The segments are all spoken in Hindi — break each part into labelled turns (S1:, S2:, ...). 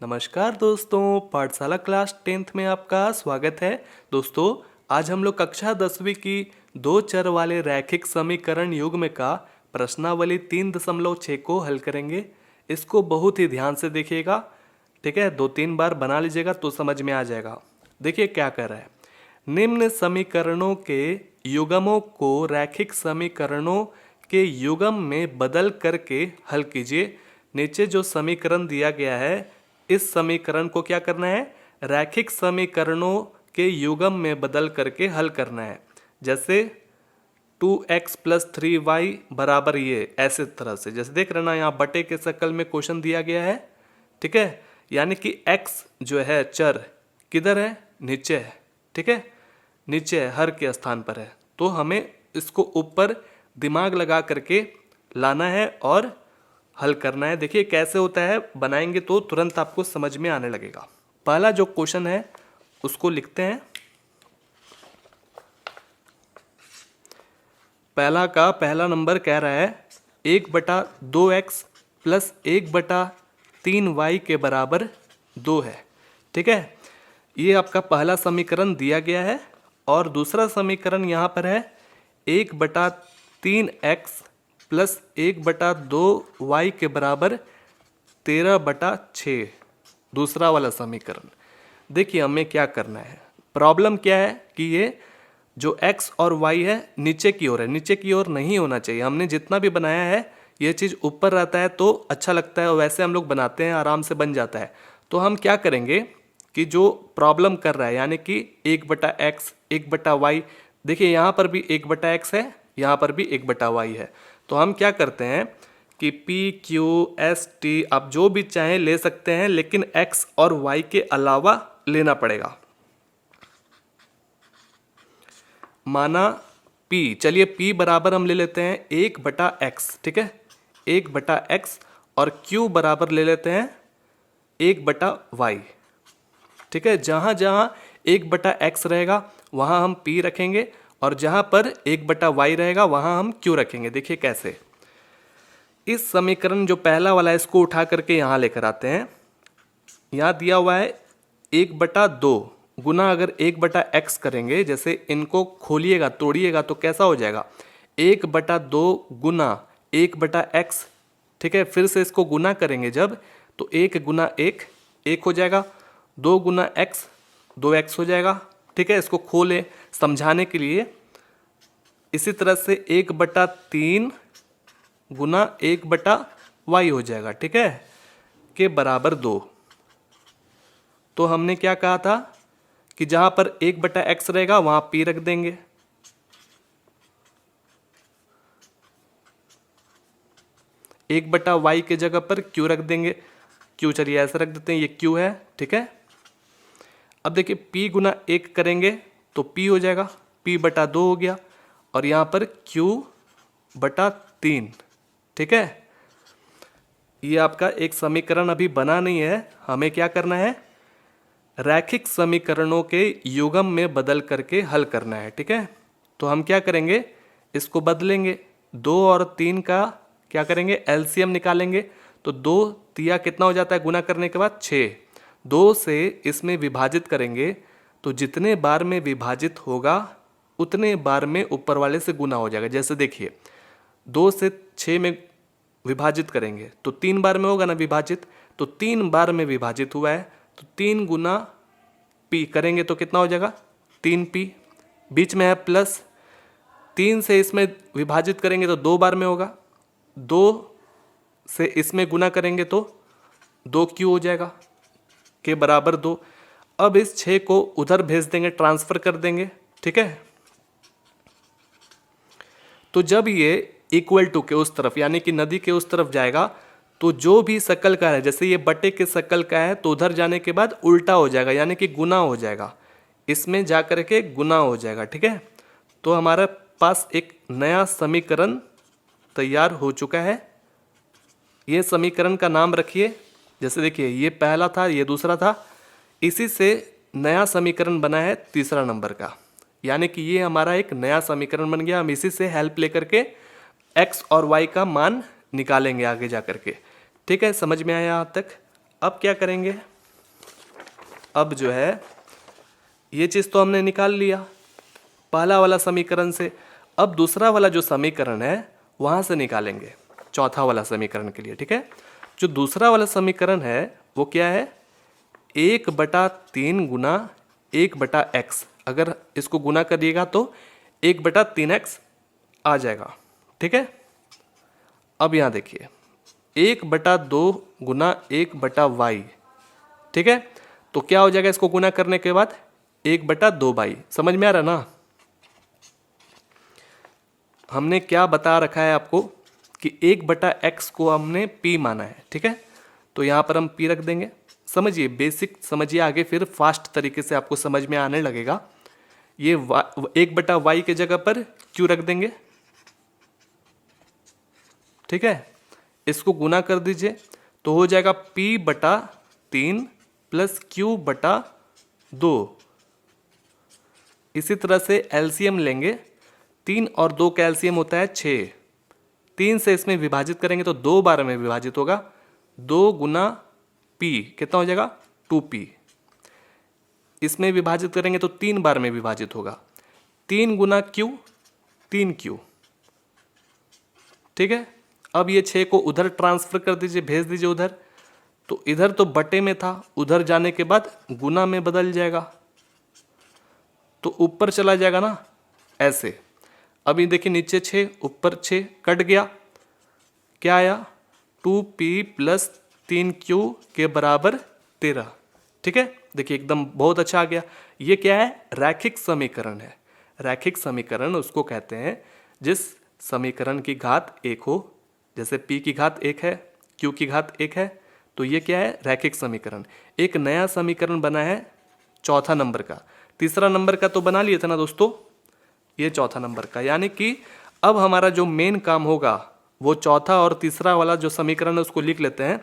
S1: नमस्कार दोस्तों, पाठशाला क्लास 10th में आपका स्वागत है। दोस्तों, आज हम लोग कक्षा 10वीं की दो चर वाले रैखिक समीकरण युग्म का प्रश्नावली 3.6 को हल करेंगे। इसको बहुत ही ध्यान से देखिएगा, ठीक है। 2-3 बार बना लीजिएगा तो समझ में आ जाएगा। देखिए क्या कर रहा है। निम्न समीकरणों के युग्मों को रैखिक समीकरणों के युग्म में बदल करके हल कीजिए। नीचे जो समीकरण दिया गया है, इस समीकरण को क्या करना है, रैखिक समीकरणों के युग्म में बदल करके हल करना है। जैसे 2x + 3y बराबर ये, ऐसे तरह से जैसे देख रहे ना, यहाँ बटे के शक्ल में क्वेश्चन दिया गया है, ठीक है। यानी कि x जो है चर किधर है, नीचे है, ठीक है, नीचे है, हर के स्थान पर है। तो हमें इसको ऊपर दिमाग लगा करके लाना है और हल करना है। देखिए कैसे होता है, बनाएंगे तो तुरंत आपको समझ में आने लगेगा। पहला जो क्वेश्चन है उसको लिखते हैं। पहला का पहला नंबर कह रहा है 1/2x + 1/3y के बराबर 2 है, ठीक है। ये आपका पहला समीकरण दिया गया है। और दूसरा समीकरण यहाँ पर है 1/3x + 1/2y के बराबर 13/6, दूसरा वाला समीकरण। देखिए हमें क्या करना है। प्रॉब्लम क्या है कि ये जो x और y है नीचे की ओर है, नीचे की ओर नहीं होना चाहिए। हमने जितना भी बनाया है ये चीज़ ऊपर रहता है तो अच्छा लगता है, और वैसे हम लोग बनाते हैं, आराम से बन जाता है। तो हम क्या करेंगे कि जो प्रॉब्लम कर रहा है यानी कि 1/x 1/y, देखिए यहाँ पर भी 1/x है, यहाँ पर भी 1/y है। तो हम क्या करते हैं कि PQST आप जो भी चाहें ले सकते हैं, लेकिन x और y के अलावा लेना पड़ेगा। माना P, चलिए P बराबर हम ले लेते हैं 1/x, ठीक है, 1/x, और Q बराबर ले लेते हैं 1/y, ठीक है। जहाँ जहाँ 1/x रहेगा वहाँ हम P रखेंगे, और जहाँ पर 1/y रहेगा वहाँ हम Q रखेंगे। देखिए कैसे। इस समीकरण जो पहला वाला है इसको उठा करके यहाँ लेकर आते हैं। यहाँ दिया हुआ है 1/2 गुना, अगर 1/x करेंगे, जैसे इनको खोलिएगा तोड़िएगा तो कैसा हो जाएगा, 1/2 गुना 1/x, ठीक है। फिर से इसको गुना करेंगे जब, तो 1 गुना 1 1 हो जाएगा, 2 गुना x 2x हो जाएगा, ठीक है। इसको खोले समझाने के लिए। इसी तरह से 1/3 गुना 1/y हो जाएगा, ठीक है, के बराबर 2। तो हमने क्या कहा था कि जहां पर 1/x रहेगा वहां p रख देंगे, 1/y के जगह पर q रख देंगे। q चलिए ऐसे रख देते हैं, ये q है, ठीक है। अब देखिए p गुना 1 करेंगे तो p हो जाएगा, p/2 हो गया, और यहाँ पर q/3, ठीक है। ये आपका एक समीकरण अभी बना नहीं है, हमें क्या करना है, रैखिक समीकरणों के युग्म में बदल करके हल करना है, ठीक है। तो हम क्या करेंगे, इसको बदलेंगे, 2 और 3 का क्या करेंगे, एलसीएम निकालेंगे। तो 2 तिया कितना हो जाता है गुना करने के बाद 6, 2 से इसमें विभाजित करेंगे तो जितने बार में विभाजित होगा उतने बार में ऊपर वाले से गुना हो जाएगा। जैसे देखिए 2 से 6 में विभाजित करेंगे तो 3 बार में होगा ना विभाजित, तो 3 बार में विभाजित हुआ है, तो 3 गुना p करेंगे तो कितना हो जाएगा, 3p, बीच में है प्लस, 3 से इसमें विभाजित करेंगे तो 2 बार में होगा, 2 से इसमें गुना करेंगे तो 2q हो जाएगा, के बराबर 2। अब इस 6 को उधर भेज देंगे, ट्रांसफर कर देंगे, ठीक है। तो जब ये इक्वल टू के उस तरफ यानी कि नदी के उस तरफ जाएगा तो जो भी शकल का है, जैसे ये बटे के शकल का है तो उधर जाने के बाद उल्टा हो जाएगा यानी कि गुना हो जाएगा, इसमें जा कर के गुना हो जाएगा, ठीक है। तो हमारे पास एक नया समीकरण तैयार हो चुका है। ये समीकरण का नाम रखिए, जैसे देखिए ये पहला था, ये दूसरा था, इसी से नया समीकरण बना है तीसरा नंबर का, यानी कि ये हमारा एक नया समीकरण बन गया। हम इसी से हेल्प लेकर के x और y का मान निकालेंगे आगे जा करके, ठीक है। समझ में आया यहाँ तक। अब क्या करेंगे, अब जो है ये चीज़ तो हमने निकाल लिया पहला वाला समीकरण से। अब दूसरा वाला जो समीकरण है वहाँ से निकालेंगे चौथा वाला समीकरण के लिए, ठीक है। जो दूसरा वाला समीकरण है वो क्या है, 1/3 गुना 1/x। अगर इसको गुना करिएगा तो 1/3x आ जाएगा, ठीक है। अब यहाँ देखिए 1/2 गुना 1/y, ठीक है। तो क्या हो जाएगा इसको गुना करने के बाद 1/2y। समझ में आ रहा ना, हमने क्या बता रखा है आपको कि 1/x को हमने p माना है, ठीक है। तो यहाँ पर हम p रख देंगे। समझिए, बेसिक समझिए, आगे फिर फास्ट तरीके से आपको समझ में आने लगेगा। ये 1/y के जगह पर q रख देंगे, ठीक है। इसको गुना कर दीजिए तो हो जाएगा p/3 प्लस q/2। इसी तरह से एलसीएम लेंगे, 3 और 2 का एलसीएम होता है 6। 3 से इसमें विभाजित करेंगे तो 2 बार में विभाजित होगा, 2 गुना p कितना हो जाएगा 2p। इसमें विभाजित करेंगे तो 3 बार में विभाजित होगा, 3 गुना q 3q, ठीक है। अब ये 6 को उधर ट्रांसफर कर दीजिए, भेज दीजिए उधर। तो इधर तो बटे में था, उधर जाने के बाद गुना में बदल जाएगा, तो ऊपर चला जाएगा ना ऐसे। अभी देखिए नीचे 6 ऊपर 6 कट गया, क्या आया 2p प्लस 3q के बराबर 13, ठीक है। देखिए एकदम बहुत अच्छा आ गया। ये क्या है, रैखिक समीकरण है। रैखिक समीकरण उसको कहते हैं जिस समीकरण की घात 1 हो, जैसे p की घात 1 है, q की घात 1 है, तो ये क्या है, रैखिक समीकरण। एक नया समीकरण बना है चौथा नंबर का, तीसरा नंबर का तो बना लिए थे ना दोस्तों, ये चौथा नंबर का। यानी कि अब हमारा जो मेन काम होगा वो चौथा और तीसरा वाला जो समीकरण है उसको लिख लेते हैं,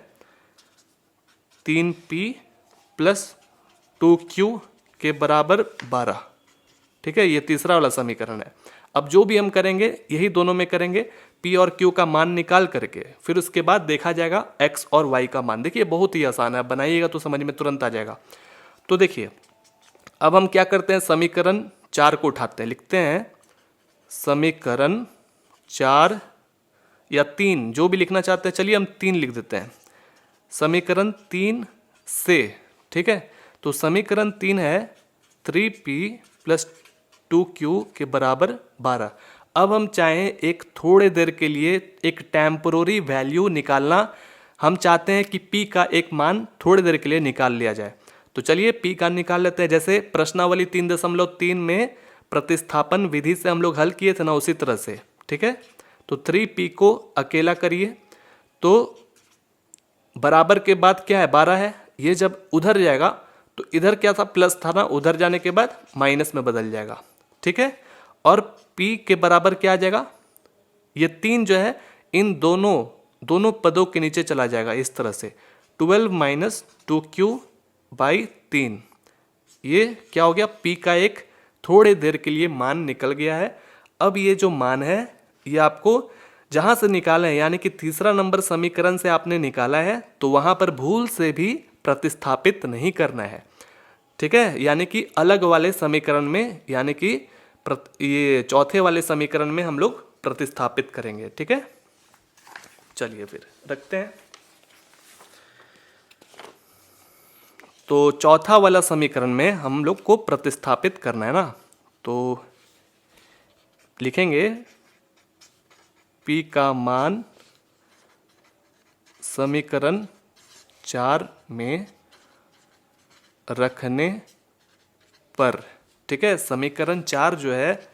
S1: 3p प्लस 2q के बराबर 12, ठीक है। ये तीसरा वाला समीकरण है। अब जो भी हम करेंगे यही दोनों में करेंगे, p और q का मान निकाल करके फिर उसके बाद देखा जाएगा x और y का मान। देखिए बहुत ही आसान है, बनाइएगा तो समझ में तुरंत आ जाएगा। तो देखिए अब हम क्या करते हैं, समीकरण 4 को उठाते हैं, लिखते हैं समीकरण 4 या 3 जो भी लिखना चाहते हैं, चलिए हम 3 लिख देते हैं, समीकरण 3 से, ठीक है। तो समीकरण 3 है 3p प्लस 2q के बराबर 12। अब हम चाहें एक थोड़े देर के लिए एक टेम्पोररी वैल्यू निकालना, हम चाहते हैं कि p का एक मान थोड़ी देर के लिए निकाल लिया जाए। तो चलिए p का निकाल लेते हैं, जैसे प्रश्नावली 3.3 में प्रतिस्थापन विधि से हम लोग हल किए थे ना, उसी तरह से, ठीक है। तो 3p को अकेला करिए तो बराबर के बाद क्या है 12 है, ये जब उधर जाएगा तो इधर क्या था प्लस था ना, उधर जाने के बाद माइनस में बदल जाएगा, ठीक है। और p के बराबर क्या आ जाएगा, ये 3 जो है इन दोनों पदों के नीचे चला जाएगा इस तरह से, 12 माइनस 2q/3। ये क्या हो गया, p का एक थोड़े देर के लिए मान निकल गया है। अब ये जो मान है ये आपको जहाँ से निकाला है, यानी कि तीसरा नंबर समीकरण से आपने निकाला है, तो वहाँ पर भूल से भी प्रतिस्थापित नहीं करना है, ठीक है। यानी कि अलग वाले समीकरण में, यानी कि ये चौथे वाले समीकरण में हम लोग प्रतिस्थापित करेंगे, ठीक है। चलिए फिर रखते हैं। तो चौथा वाला समीकरण में हम लोग को प्रतिस्थापित करना है ना, तो लिखेंगे p का मान समीकरण 4 में रखने पर, ठीक है। समीकरण 4 जो है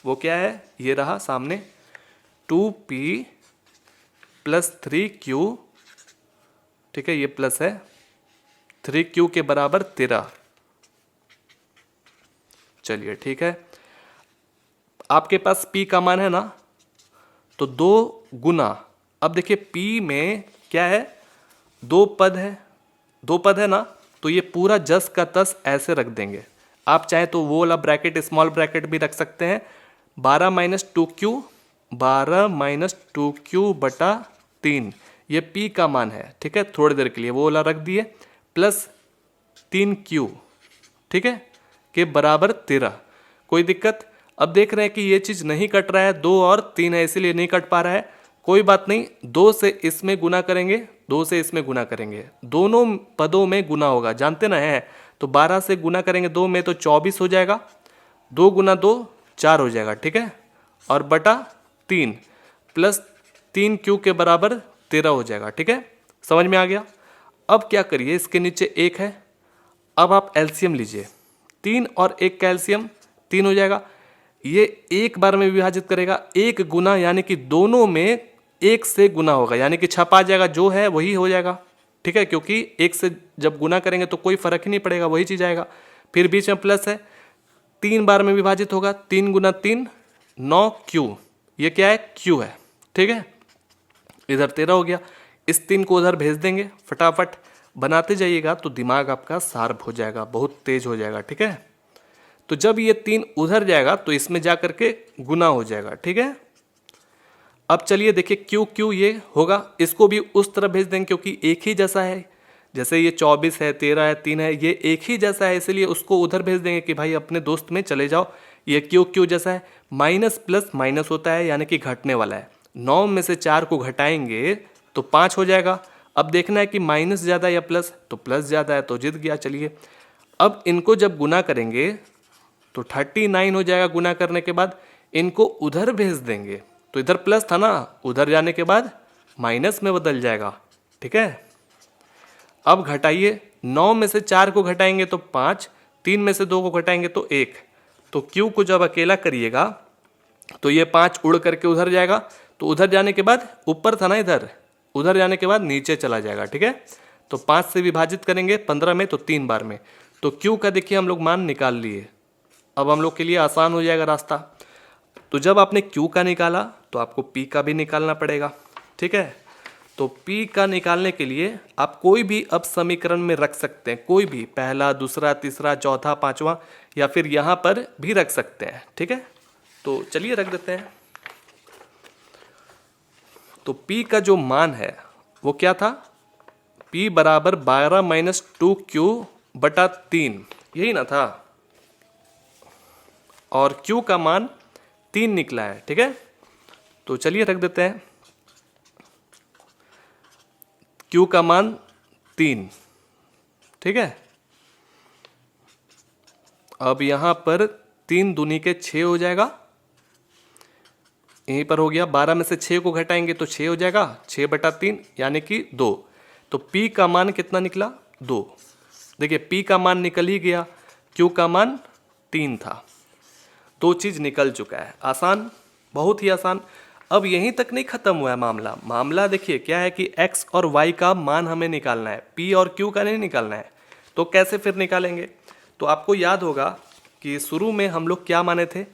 S1: वो क्या है, ये रहा सामने, 2p प्लस 3q, ठीक है, ये प्लस है, 3q के बराबर 13। चलिए ठीक है, आपके पास p का मान है ना, तो 2 गुना, अब देखिए p में क्या है, 2 पद है ना, तो ये पूरा जस का तस ऐसे रख देंगे। आप चाहे तो वो वाला ब्रैकेट स्मॉल ब्रैकेट भी रख सकते हैं, 12 माइनस 2q 3, ये P का मान है, ठीक है, थोड़ी देर के लिए वो वाला रख दिए, प्लस 3Q, ठीक है, के बराबर 13। कोई दिक्कत? अब देख रहे हैं कि ये चीज़ नहीं कट रहा है, 2 और 3 है इसीलिए नहीं कट पा रहा है। कोई बात नहीं, 2 से इसमें गुना करेंगे, 2 से इसमें गुना करेंगे, दोनों पदों में गुना होगा, जानते ना है। तो 12 से गुना करेंगे 2 में तो 24 हो जाएगा, 2 गुना 2 4 हो जाएगा, ठीक है, और बटा 3 प्लस 3Q के बराबर 13 हो जाएगा, ठीक है, समझ में आ गया। अब क्या करिए, इसके नीचे 1 है, अब आप एलसीएम लीजिए, 3 और 1 का एलसीएम 3 हो जाएगा। ये एक बार में विभाजित करेगा, 1 गुना यानी कि दोनों में 1 से गुना होगा, यानी कि छपा जाएगा, जो है वही हो जाएगा, ठीक है, क्योंकि 1 से जब गुना करेंगे तो कोई फर्क ही नहीं पड़ेगा, वही चीज़ आएगा। फिर बीच में प्लस है, 3 बार में विभाजित होगा, 3 गुना 3 9Q, ये क्या है, Q है, ठीक है, इधर 13 हो गया। इस 3 को उधर भेज देंगे, फटाफट बनाते जाइएगा तो दिमाग आपका शार्प हो जाएगा, बहुत तेज हो जाएगा, ठीक है। तो जब ये 3 उधर जाएगा तो इसमें जा करके गुना हो जाएगा, ठीक है। अब चलिए देखिए Q ये होगा, इसको भी उस तरफ भेज देंगे क्योंकि एक ही जैसा है, जैसे ये 24 है, 13 है, 3 है, ये एक ही जैसा है, इसलिए उसको उधर भेज देंगे कि भाई अपने दोस्त में चले जाओ। ये Q जैसा है, माइनस प्लस माइनस होता है यानी कि घटने वाला है, 9 में से 4 को घटाएंगे तो 5 हो जाएगा। अब देखना है कि माइनस ज़्यादा या प्लस, तो प्लस ज़्यादा है तो जीत गया। चलिए अब इनको जब गुना करेंगे तो 39 हो जाएगा, गुना करने के बाद इनको उधर भेज देंगे तो इधर प्लस था ना, उधर जाने के बाद माइनस में बदल जाएगा, ठीक है। अब घटाइए, 9 में से 4 को घटाएंगे तो 5, 3 में से 2 को घटाएंगे तो 1, तो Q को जब अकेला करिएगा तो ये 5 उड़ करके उधर जाएगा, तो उधर जाने के बाद ऊपर था ना इधर, उधर जाने के बाद नीचे चला जाएगा, ठीक है। तो 5 से विभाजित करेंगे 15 में तो 3 बार में, तो Q का देखिए हम लोग मान निकाल लिए। अब हम लोग के लिए आसान हो जाएगा रास्ता। तो जब आपने Q का निकाला तो आपको P का भी निकालना पड़ेगा, ठीक है। तो P का निकालने के लिए आप कोई भी अब समीकरण में रख सकते हैं, कोई भी, पहला, दूसरा, तीसरा, चौथा, पांचवा, या फिर यहाँ पर भी रख सकते हैं, ठीक है। तो चलिए रख देते हैं। तो P का जो मान है वो क्या था, P बराबर 12 माइनस 2Q बटा 3, यही ना था, और Q का मान 3 निकला है, ठीक है। तो चलिए रख देते हैं, Q का मान 3, ठीक है। अब यहां पर 3 दूनी के 6 हो जाएगा, यहीं पर हो गया, 12 में से 6 को घटाएंगे तो 6 हो जाएगा, 6 बटा 3 यानी कि 2। तो P का मान कितना निकला, 2। देखिए P का मान निकल ही गया, Q का मान 3 था, 2 चीज़ निकल चुका है। आसान, बहुत ही आसान। अब यहीं तक नहीं खत्म हुआ है मामला देखिए क्या है कि x और y का मान हमें निकालना है, P और Q का नहीं निकालना है। तो कैसे फिर निकालेंगे, तो आपको याद होगा कि शुरू में हम लोग क्या माने थे,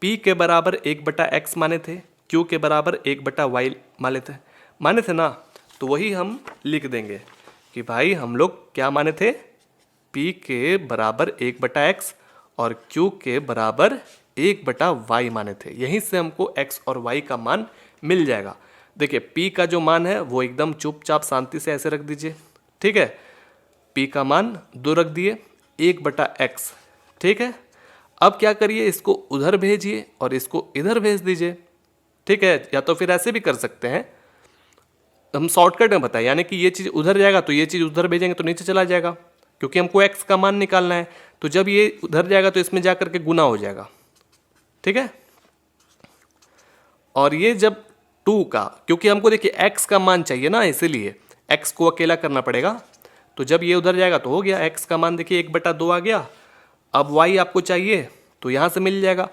S1: P के बराबर 1/x माने थे, Q के बराबर 1/y माने थे ना। तो वही हम लिख देंगे कि भाई हम लोग क्या माने थे, P के बराबर 1/x और Q के बराबर 1/y माने थे। यहीं से हमको x और y का मान मिल जाएगा। देखिए P का जो मान है वो एकदम चुपचाप शांति से ऐसे रख दीजिए, ठीक है। P का मान 2 रख दिए, 1/x, ठीक है। अब क्या करिए, इसको उधर भेजिए और इसको इधर भेज दीजिए, ठीक है। या तो फिर ऐसे भी कर सकते हैं, हम शॉर्टकट में बताएं, यानी कि ये चीज़ उधर जाएगा तो ये चीज़ उधर भेजेंगे तो नीचे चला जाएगा, क्योंकि हमको x का मान निकालना है। तो जब ये उधर जाएगा तो इसमें जा करके गुना हो जाएगा, ठीक है। और ये जब 2 का, क्योंकि हमको देखिए x का मान चाहिए ना, इसीलिए x को अकेला करना पड़ेगा। तो जब ये उधर जाएगा तो हो गया, x का मान देखिए 1/2 आ गया। अब y आपको चाहिए तो यहाँ से मिल जाएगा।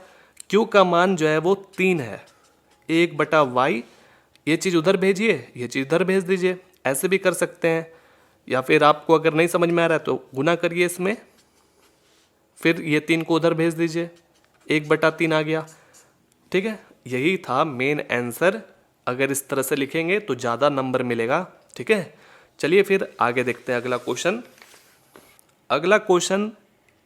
S1: q का मान जो है वो 3 है, 1/y, ये चीज़ उधर भेजिए, ये चीज़ इधर भेज दीजिए, ऐसे भी कर सकते हैं। या फिर आपको अगर नहीं समझ में आ रहा है तो गुना करिए इसमें, फिर ये 3 को उधर भेज दीजिए, 1/3 आ गया, ठीक है। यही था मेन आंसर। अगर इस तरह से लिखेंगे तो ज़्यादा नंबर मिलेगा, ठीक है। चलिए फिर आगे देखते हैं अगला क्वेश्चन। अगला क्वेश्चन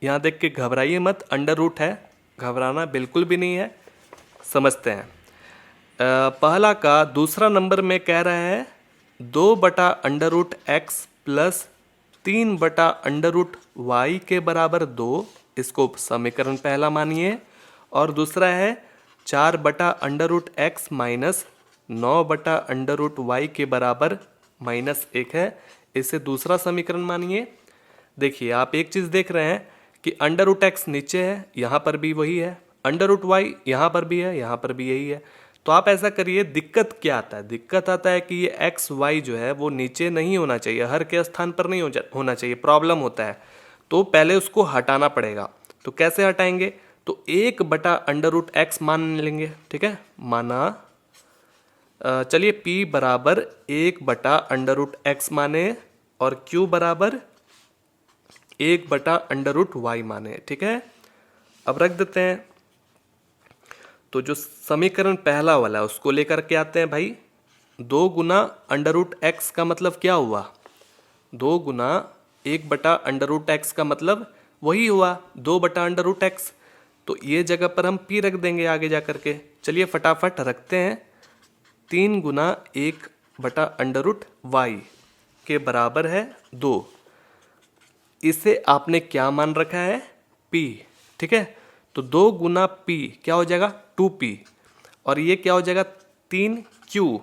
S1: यहाँ देख के घबराइए मत, अंडर रूट है, घबराना बिल्कुल भी नहीं है। समझते हैं। पहला का दूसरा नंबर में कह रहा है 2/√x प्लस 3/√y के बराबर 2, इसको समीकरण पहला मानिए। और दूसरा है 4/√x माइनस 9/√y के बराबर -1 है, इसे दूसरा समीकरण मानिए। देखिए आप एक चीज़ देख रहे हैं कि √x नीचे है, यहाँ पर भी वही है, √y यहाँ पर भी है, यहाँ पर भी यही है। तो आप ऐसा करिए, दिक्कत क्या आता है? दिक्कत आता है कि ये x y जो है वो नीचे नहीं होना चाहिए, हर के स्थान पर नहीं होना चाहिए, प्रॉब्लम होता है। तो पहले उसको हटाना पड़ेगा। तो कैसे हटाएंगे? तो 1/√x मान लेंगे, ठीक है। माना चलिए p बराबर 1/√x माने और q बराबर 1/√y माने, ठीक है। अब रख देते हैं। तो जो समीकरण पहला वाला है उसको लेकर के आते हैं भाई। 2 गुना √x का मतलब क्या हुआ? 2 गुना 1/√x का मतलब वही हुआ 2/√x। तो ये जगह पर हम p रख देंगे आगे जा करके। चलिए फटाफट रखते हैं। 3 गुना 1/√y के बराबर है 2। इसे आपने क्या मान रखा है? p, ठीक है। तो 2 गुना p क्या हो जाएगा? 2p। और ये क्या हो जाएगा? 3q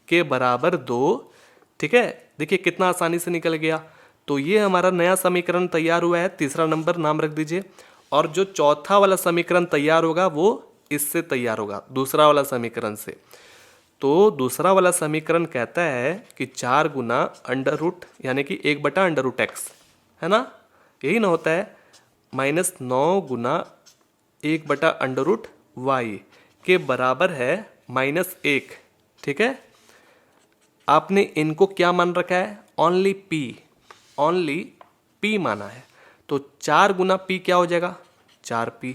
S1: के बराबर 2, ठीक है। देखिए कितना आसानी से निकल गया। तो ये हमारा नया समीकरण तैयार हुआ है, तीसरा नंबर नाम रख दीजिए। और जो चौथा वाला समीकरण तैयार होगा वो इससे तैयार होगा, दूसरा वाला समीकरण से। तो दूसरा वाला समीकरण कहता है कि 4 गुना √ यानी कि 1/√x, है ना, यही ना होता है, -9 गुना 1/√y के बराबर है -1, ठीक है। आपने इनको क्या मान रखा है? ओनली p माना है। तो 4 गुना p क्या हो जाएगा? 4p,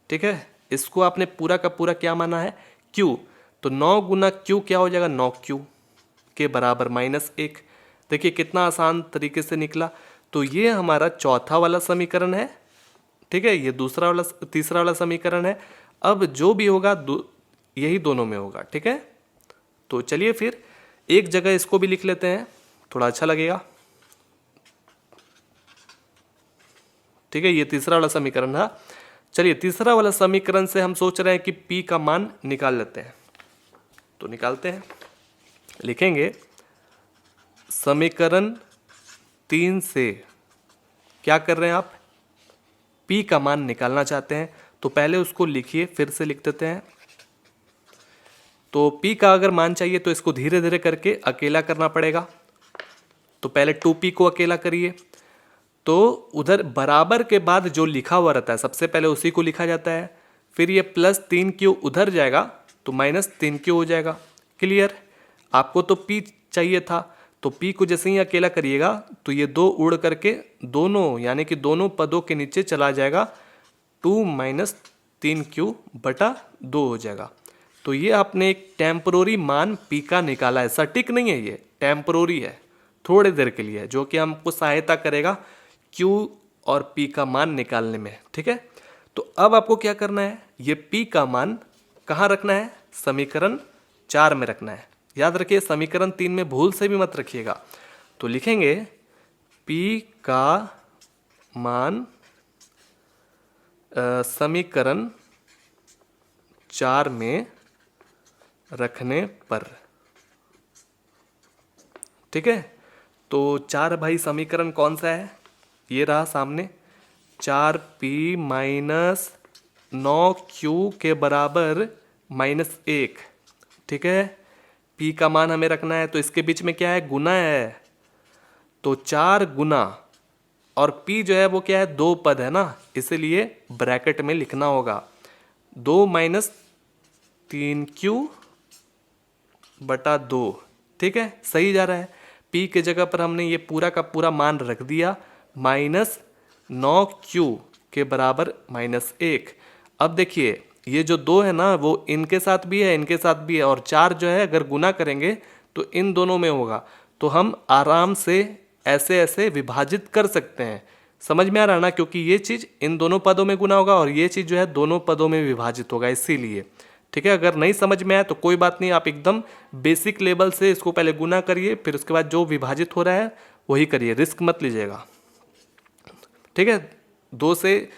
S1: ठीक है। इसको आपने पूरा का पूरा क्या माना है? q। तो 9 गुना q क्या हो जाएगा? 9q के बराबर -1। देखिए कितना आसान तरीके से निकला। तो ये हमारा चौथा वाला समीकरण है, ठीक है। ये तीसरा वाला समीकरण है। अब जो भी होगा यही दोनों में होगा, ठीक है। तो चलिए फिर एक जगह इसको भी लिख लेते हैं, थोड़ा अच्छा लगेगा, ठीक है। ये तीसरा वाला समीकरण था। चलिए तीसरा वाला समीकरण से हम सोच रहे हैं कि p का मान निकाल लेते हैं। तो निकालते हैं। लिखेंगे समीकरण 3 से क्या कर रहे हैं आप? p का मान निकालना चाहते हैं। तो पहले उसको लिखिए, फिर से लिख देते हैं। तो p का अगर मान चाहिए तो इसको धीरे धीरे करके अकेला करना पड़ेगा। तो पहले 2p को अकेला करिए। तो उधर बराबर के बाद जो लिखा हुआ रहता है सबसे पहले उसी को लिखा जाता है। फिर ये +3q उधर जाएगा तो -3q हो जाएगा। क्लियर? आपको तो p चाहिए था, तो p को जैसे ही अकेला करिएगा तो ये 2 उड़ करके दोनों यानी कि दोनों पदों के नीचे चला जाएगा, 2 - 3q/2 हो जाएगा। तो ये आपने एक टेम्परोरी मान p का निकाला है, सटीक नहीं है, ये टेम्परोरी है, थोड़ी देर के लिए, जो कि हमको सहायता करेगा q और p का मान निकालने में, ठीक है। तो अब आपको क्या करना है? ये p का मान कहाँ रखना है? समीकरण 4 में रखना है। याद रखिए समीकरण 3 में भूल से भी मत रखिएगा। तो लिखेंगे p का मान समीकरण 4 में रखने पर, ठीक है। तो 4 भाई समीकरण कौन सा है? ये रहा सामने, 4p - 9q के बराबर -1, ठीक है। p का मान हमें रखना है, तो इसके बीच में क्या है? गुना है। तो 4 गुना और p जो है वो क्या है? 2 पद है ना, इसीलिए ब्रैकेट में लिखना होगा 2 - 3q/2, ठीक है। सही जा रहा है। p के जगह पर हमने ये पूरा का पूरा मान रख दिया, -9q के बराबर -1। अब देखिए ये जो 2 है ना वो इनके साथ भी है, इनके साथ भी है, और 4 जो है अगर गुना करेंगे तो इन दोनों में होगा। तो हम आराम से ऐसे ऐसे विभाजित कर सकते हैं। समझ में आ रहा ना? क्योंकि ये चीज़ इन दोनों पदों में गुना होगा और ये चीज़ जो है दोनों पदों में विभाजित होगा, इसीलिए, ठीक है। अगर नहीं समझ में आया तो कोई बात नहीं, आप एकदम बेसिक लेवल से इसको पहले गुना करिए, फिर उसके बाद जो विभाजित हो रहा है वही करिए, रिस्क मत लीजिएगा। ठीक है, 2 से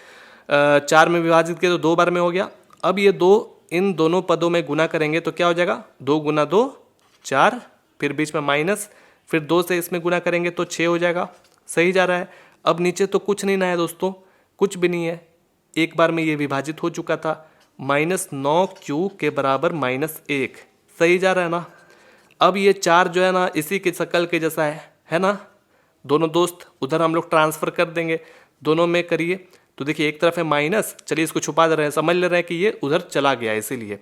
S1: 4 में विभाजित किया तो 2 बार में हो गया। अब ये 2 इन दोनों पदों में गुना करेंगे तो क्या हो जाएगा, 2 गुना 2 4, फिर बीच में माइनस, फिर 2 से इसमें गुना करेंगे तो 6 हो जाएगा। सही जा रहा है। अब नीचे तो कुछ नहीं ना है दोस्तों, कुछ भी नहीं है, एक बार में ये विभाजित हो चुका था। -9q के बराबर -1, सही जा रहा है ना। अब ये 4 जो है ना इसी के शक्ल के जैसा है ना। दोनों दोस्त उधर हम लोग ट्रांसफर कर देंगे, दोनों में करिए तो देखिए एक तरफ है माइनस, चलिए इसको छुपा दे रहे हैं, समझ ले रहे हैं कि ये उधर चला गया, इसीलिए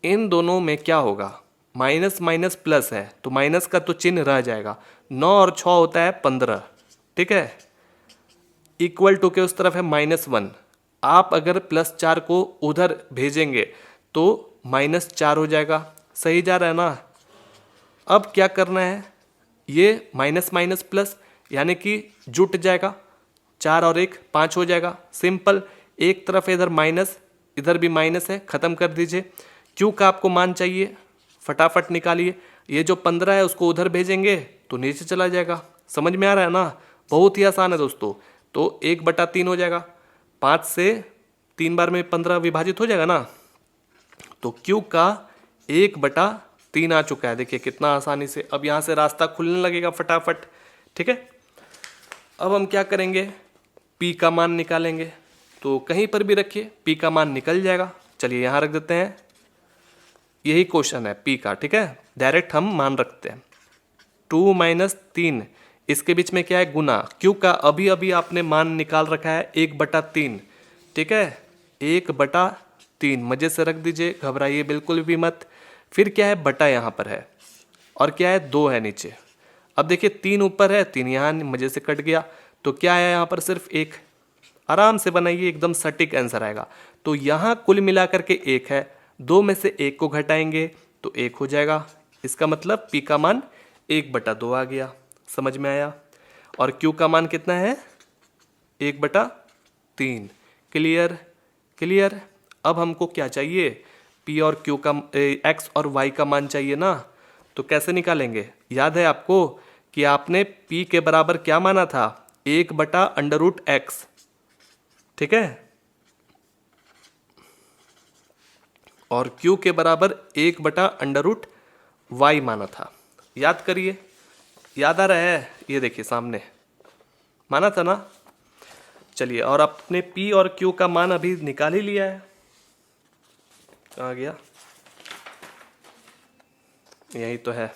S1: इन दोनों में क्या होगा, माइनस माइनस प्लस है तो माइनस का तो चिन्ह रह जाएगा। 9 और 6 होता है 15, ठीक है। इक्वल टू के उस तरफ है -1, आप अगर +4 को उधर भेजेंगे तो -4 हो जाएगा। सही जा रहा है ना। अब क्या करना है, ये माइनस माइनस प्लस यानी कि जुट जाएगा, 4 और 1 5 हो जाएगा। सिंपल, एक तरफ इधर माइनस, इधर भी माइनस है, खत्म कर दीजिए। क्यू का आपको मान चाहिए, फटाफट निकालिए। ये जो 15 है उसको उधर भेजेंगे तो नीचे चला जाएगा। समझ में आ रहा है ना, बहुत ही आसान है दोस्तों। तो 1/3 हो जाएगा, 5 से 3 बार में 15 विभाजित हो जाएगा ना, तो क्यू का 1/3 आ चुका है। देखिए कितना आसानी से, अब यहाँ से रास्ता खुलने लगेगा फटाफट। ठीक है, अब हम क्या करेंगे, पी का मान निकालेंगे। तो कहीं पर भी रखिए, पी का मान निकल जाएगा। चलिए यहाँ रख देते हैं, यही क्वेश्चन है पी का। ठीक है, डायरेक्ट हम मान रखते हैं। 2 - 3, इसके बीच में क्या है, गुना। क्यू का अभी अभी आपने मान निकाल रखा है 1/3। ठीक है, 1/3 मजे से रख दीजिए, घबराइए बिल्कुल भी मत। फिर क्या है, बटा यहाँ पर है, और क्या है, 2 है नीचे। अब देखिए 3 ऊपर है, 3 यहाँ मजे से कट गया, तो क्या है यहाँ पर, सिर्फ 1। आराम से बनाइए, एकदम सटीक आंसर आएगा। तो यहाँ कुल मिलाकर के 1 है, 2 में से 1 को घटाएंगे तो 1 हो जाएगा। इसका मतलब पी का मान 1/2 आ गया। समझ में आया। और क्यू का मान कितना है, 1/3। Clear clear. अब हमको क्या चाहिए, पी और क्यू का, एक्स और वाई का मान चाहिए ना। तो कैसे निकालेंगे, याद है आपको कि आपने पी के बराबर क्या माना था, 1/√x। ठीक है, और q के बराबर 1/√y माना था। याद करिए, याद आ रहा है, ये देखिए सामने माना था ना। चलिए, और आपने p और q का मान अभी निकाल ही लिया है। कहाँ गया, यही तो है,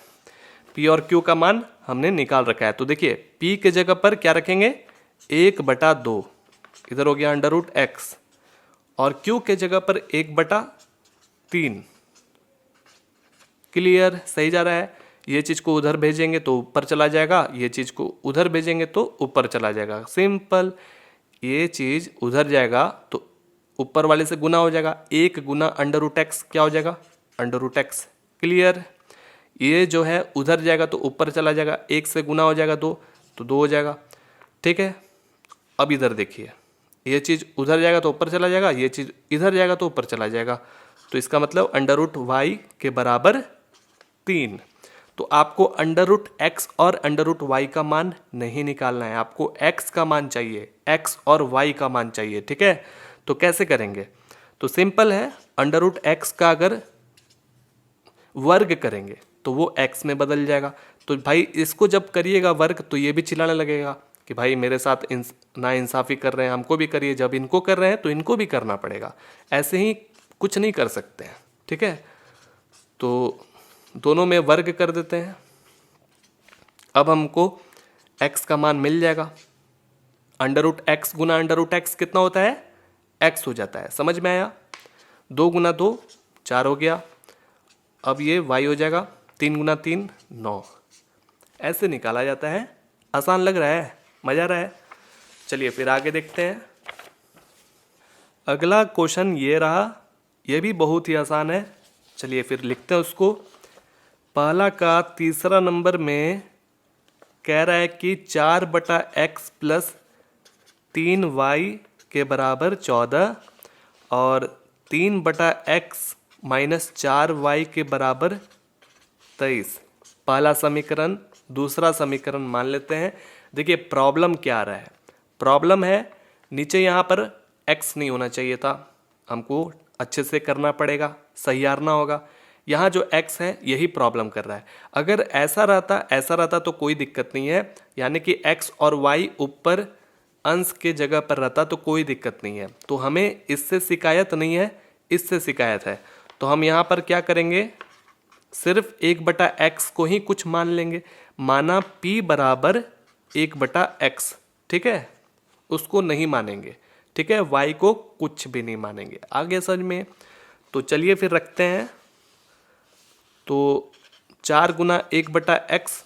S1: p और q का मान हमने निकाल रखा है। तो देखिए p के जगह पर क्या रखेंगे, 1/2, इधर हो गया √x, और q के जगह पर 1/3। क्लियर, सही जा रहा है। ये चीज को उधर भेजेंगे तो ऊपर चला जाएगा, ये चीज को उधर भेजेंगे तो ऊपर चला जाएगा। सिंपल, ये चीज उधर जाएगा तो ऊपर वाले से गुना हो जाएगा, 1 गुना √x क्या हो जाएगा, √x। क्लियर, ये जो है उधर जाएगा तो ऊपर चला जाएगा, 1 से गुना हो जाएगा 2 तो 2 हो जाएगा। ठीक है, अब इधर देखिए, ये चीज़ उधर जाएगा तो ऊपर चला जाएगा, ये चीज़ इधर जाएगा तो ऊपर चला जाएगा। तो इसका मतलब √y के बराबर 3। तो आपको √x और √y का मान नहीं निकालना है, आपको x का मान चाहिए, x और y का मान चाहिए। ठीक है, तो कैसे करेंगे, तो सिंपल है, √x का अगर वर्ग करेंगे तो वो x में बदल जाएगा। तो भाई इसको जब करिएगा वर्ग तो ये भी चिल्लाने लगेगा कि भाई मेरे साथ नाइंसाफ़ी कर रहे हैं, हमको भी करिए। जब इनको कर रहे हैं तो इनको भी करना पड़ेगा, ऐसे ही कुछ नहीं कर सकते हैं। ठीक है, तो दोनों में वर्ग कर देते हैं। अब हमको x का मान मिल जाएगा, √x गुना √x कितना होता है, x हो जाता है। समझ में आया। 2 गुना 2 4 हो गया, अब ये y हो जाएगा, 3 गुना 3 9। ऐसे निकाला जाता है। आसान लग रहा है, मजा आ रहा है। चलिए फिर आगे देखते हैं। अगला क्वेश्चन ये रहा, ये भी बहुत ही आसान है। चलिए फिर लिखते हैं उसको। पहला का तीसरा नंबर में कह रहा है कि 4/x + 3y के बराबर 14 और 3/x माइनस 4y के बराबर 23। पहला समीकरण। दूसरा समीकरण मान लेते हैं। देखिए प्रॉब्लम क्या आ रहा है। प्रॉब्लम है नीचे यहाँ पर x नहीं होना चाहिए था, हमको अच्छे से करना पड़ेगा, सहियारना होगा। यहाँ जो x है यही प्रॉब्लम कर रहा है। अगर ऐसा रहता तो कोई दिक्कत नहीं है, यानी कि x और y ऊपर अंश के जगह पर रहता तो कोई दिक्कत नहीं है। तो हमें इससे शिकायत नहीं है, इससे शिकायत है। तो हम यहाँ पर क्या करेंगे, सिर्फ 1/x को ही कुछ मान लेंगे। माना p बराबर 1/x, ठीक है, उसको नहीं मानेंगे, ठीक है, y को कुछ भी नहीं मानेंगे। आगे समझ में। तो चलिए फिर रखते हैं। तो 4 गुना 1/x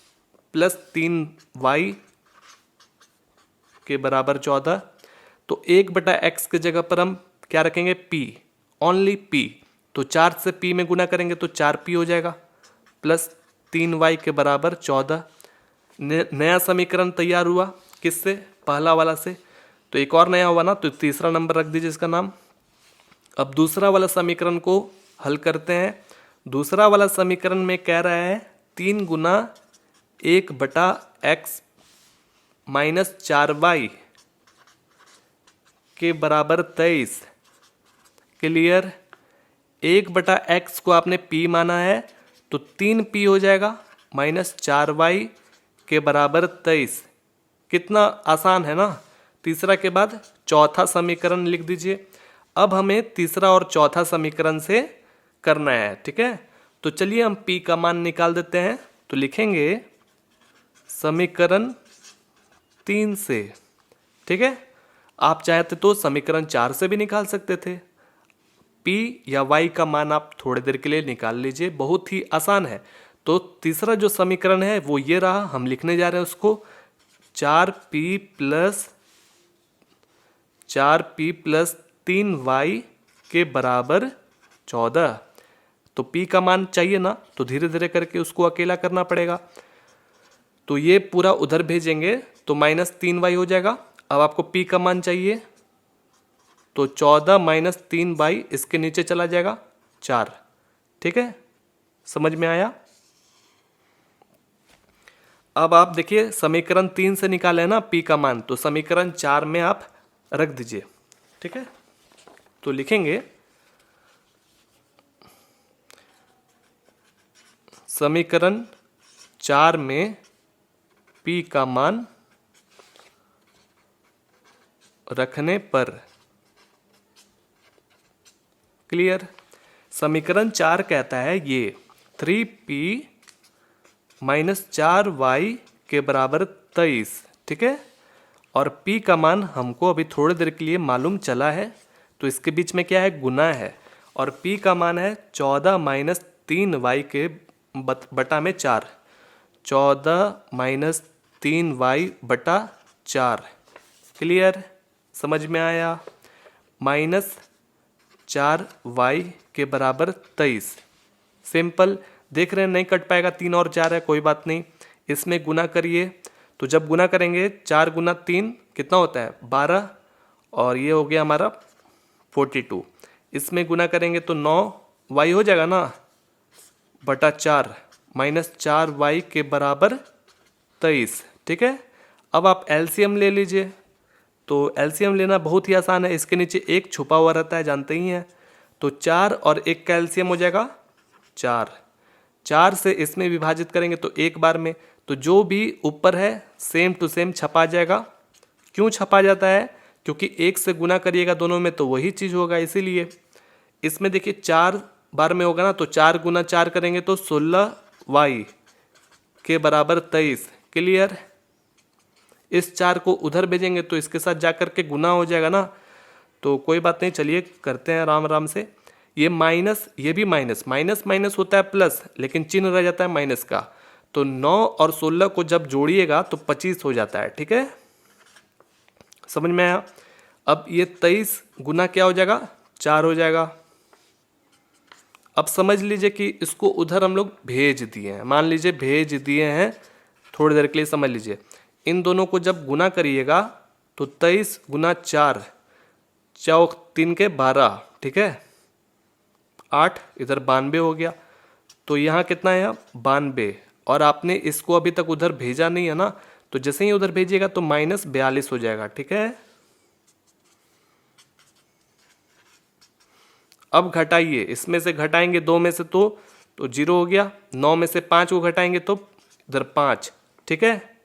S1: प्लस 3y के बराबर 14। तो 1/x के जगह पर हम क्या रखेंगे, p, ओनली p। तो 4 से p में गुना करेंगे तो 4p हो जाएगा, प्लस 3y के बराबर 14। नया समीकरण तैयार हुआ किससे, पहला वाला से। तो एक और नया हुआ ना, तो तीसरा नंबर रख दीजिए इसका नाम। अब दूसरा वाला समीकरण को हल करते हैं। दूसरा वाला समीकरण में कह रहा है 3 गुना 1/x माइनस 4y के बराबर 23। क्लियर। 1/x को आपने p माना है तो 3p हो जाएगा, माइनस 4y के बराबर 23। कितना आसान है ना। तीसरा के बाद चौथा समीकरण लिख दीजिए। अब हमें तीसरा और चौथा समीकरण से करना है, ठीक है। तो चलिए हम p का मान निकाल देते हैं। तो लिखेंगे समीकरण 3 से, ठीक है। आप चाहते तो समीकरण 4 से भी निकाल सकते थे। p या y का मान आप थोड़ी देर के लिए निकाल लीजिए, बहुत ही आसान है। तो तीसरा जो समीकरण है वो ये रहा, हम लिखने जा रहे हैं उसको 4p प्लस 3y के बराबर 14। तो p का मान चाहिए ना, तो धीरे धीरे करके उसको अकेला करना पड़ेगा। तो ये पूरा उधर भेजेंगे तो माइनस 3y हो जाएगा। अब आपको p का मान चाहिए तो 14 माइनस 3y इसके नीचे चला जाएगा 4, ठीक है। समझ में आया। अब आप देखिए समीकरण 3 से निकाले ना p का मान, तो समीकरण 4 में आप रख दीजिए, ठीक है। तो लिखेंगे समीकरण 4 में p का मान रखने पर। क्लियर। समीकरण 4 कहता है ये 3p माइनस 4y के बराबर 23, ठीक है। और p का मान हमको अभी थोड़ी देर के लिए मालूम चला है, तो इसके बीच में क्या है, गुना है। और p का मान है 14 माइनस 3y के बटा में 4। 14 माइनस 3y बटा 4। क्लियर, समझ में आया। माइनस 4y के बराबर 23। सिंपल, देख रहे हैं नहीं कट पाएगा, 3 और 4 है, कोई बात नहीं। इसमें गुना करिए, तो जब गुना करेंगे 4 गुना 3 कितना होता है, 12, और ये हो गया हमारा 42। इसमें गुना करेंगे तो 9y हो जाएगा ना, बटा 4, माइनस 4y के बराबर 23, ठीक है। अब आप एलसीएम ले लीजिए। तो एलसीएम लेना बहुत ही आसान है, इसके नीचे एक छुपा हुआ रहता है, जानते ही हैं। तो 4 और 1 का एलसीएम हो जाएगा 4। 4 से इसमें विभाजित करेंगे तो एक बार में, तो जो भी ऊपर है सेम टू सेम छपा जाएगा। क्यों छपा जाता है, क्योंकि 1 से गुना करिएगा दोनों में तो वही चीज़ होगा, इसीलिए। इसमें देखिए 4 बार में होगा ना, तो 4 गुना 4 करेंगे तो 16y के बराबर 23। क्लियर। इस 4 को उधर भेजेंगे तो इसके साथ जाकर के गुना हो जाएगा ना, तो कोई बात नहीं, चलिए करते हैं आराम आराम से। ये माइनस, ये भी माइनस, माइनस माइनस होता है प्लस, लेकिन चिन्ह रह जाता है माइनस का। तो 9 और 16 को जब जोड़िएगा तो 25 हो जाता है, ठीक है। समझ में आया। अब ये 23 गुना क्या हो जाएगा, 4 हो जाएगा। अब समझ लीजिए कि इसको उधर हम लोग भेज दिए हैं, मान लीजिए भेज दिए हैं, थोड़ी देर के लिए समझ लीजिए। इन दोनों को जब गुना करिएगा तो 23 गुना 4, चौक 3 के 12, ठीक है। 8, इधर 92 हो गया। तो यहाँ कितना है, 92, और आपने इसको अभी तक उधर भेजा नहीं है ना, तो जैसे ही उधर भेजिएगा तो -42 हो जाएगा। ठीक है, अब घटाइए, इसमें से घटाएंगे 2 में से तो 0 हो गया। 9 में से 5 को घटाएंगे तो इधर 5। ठीक है,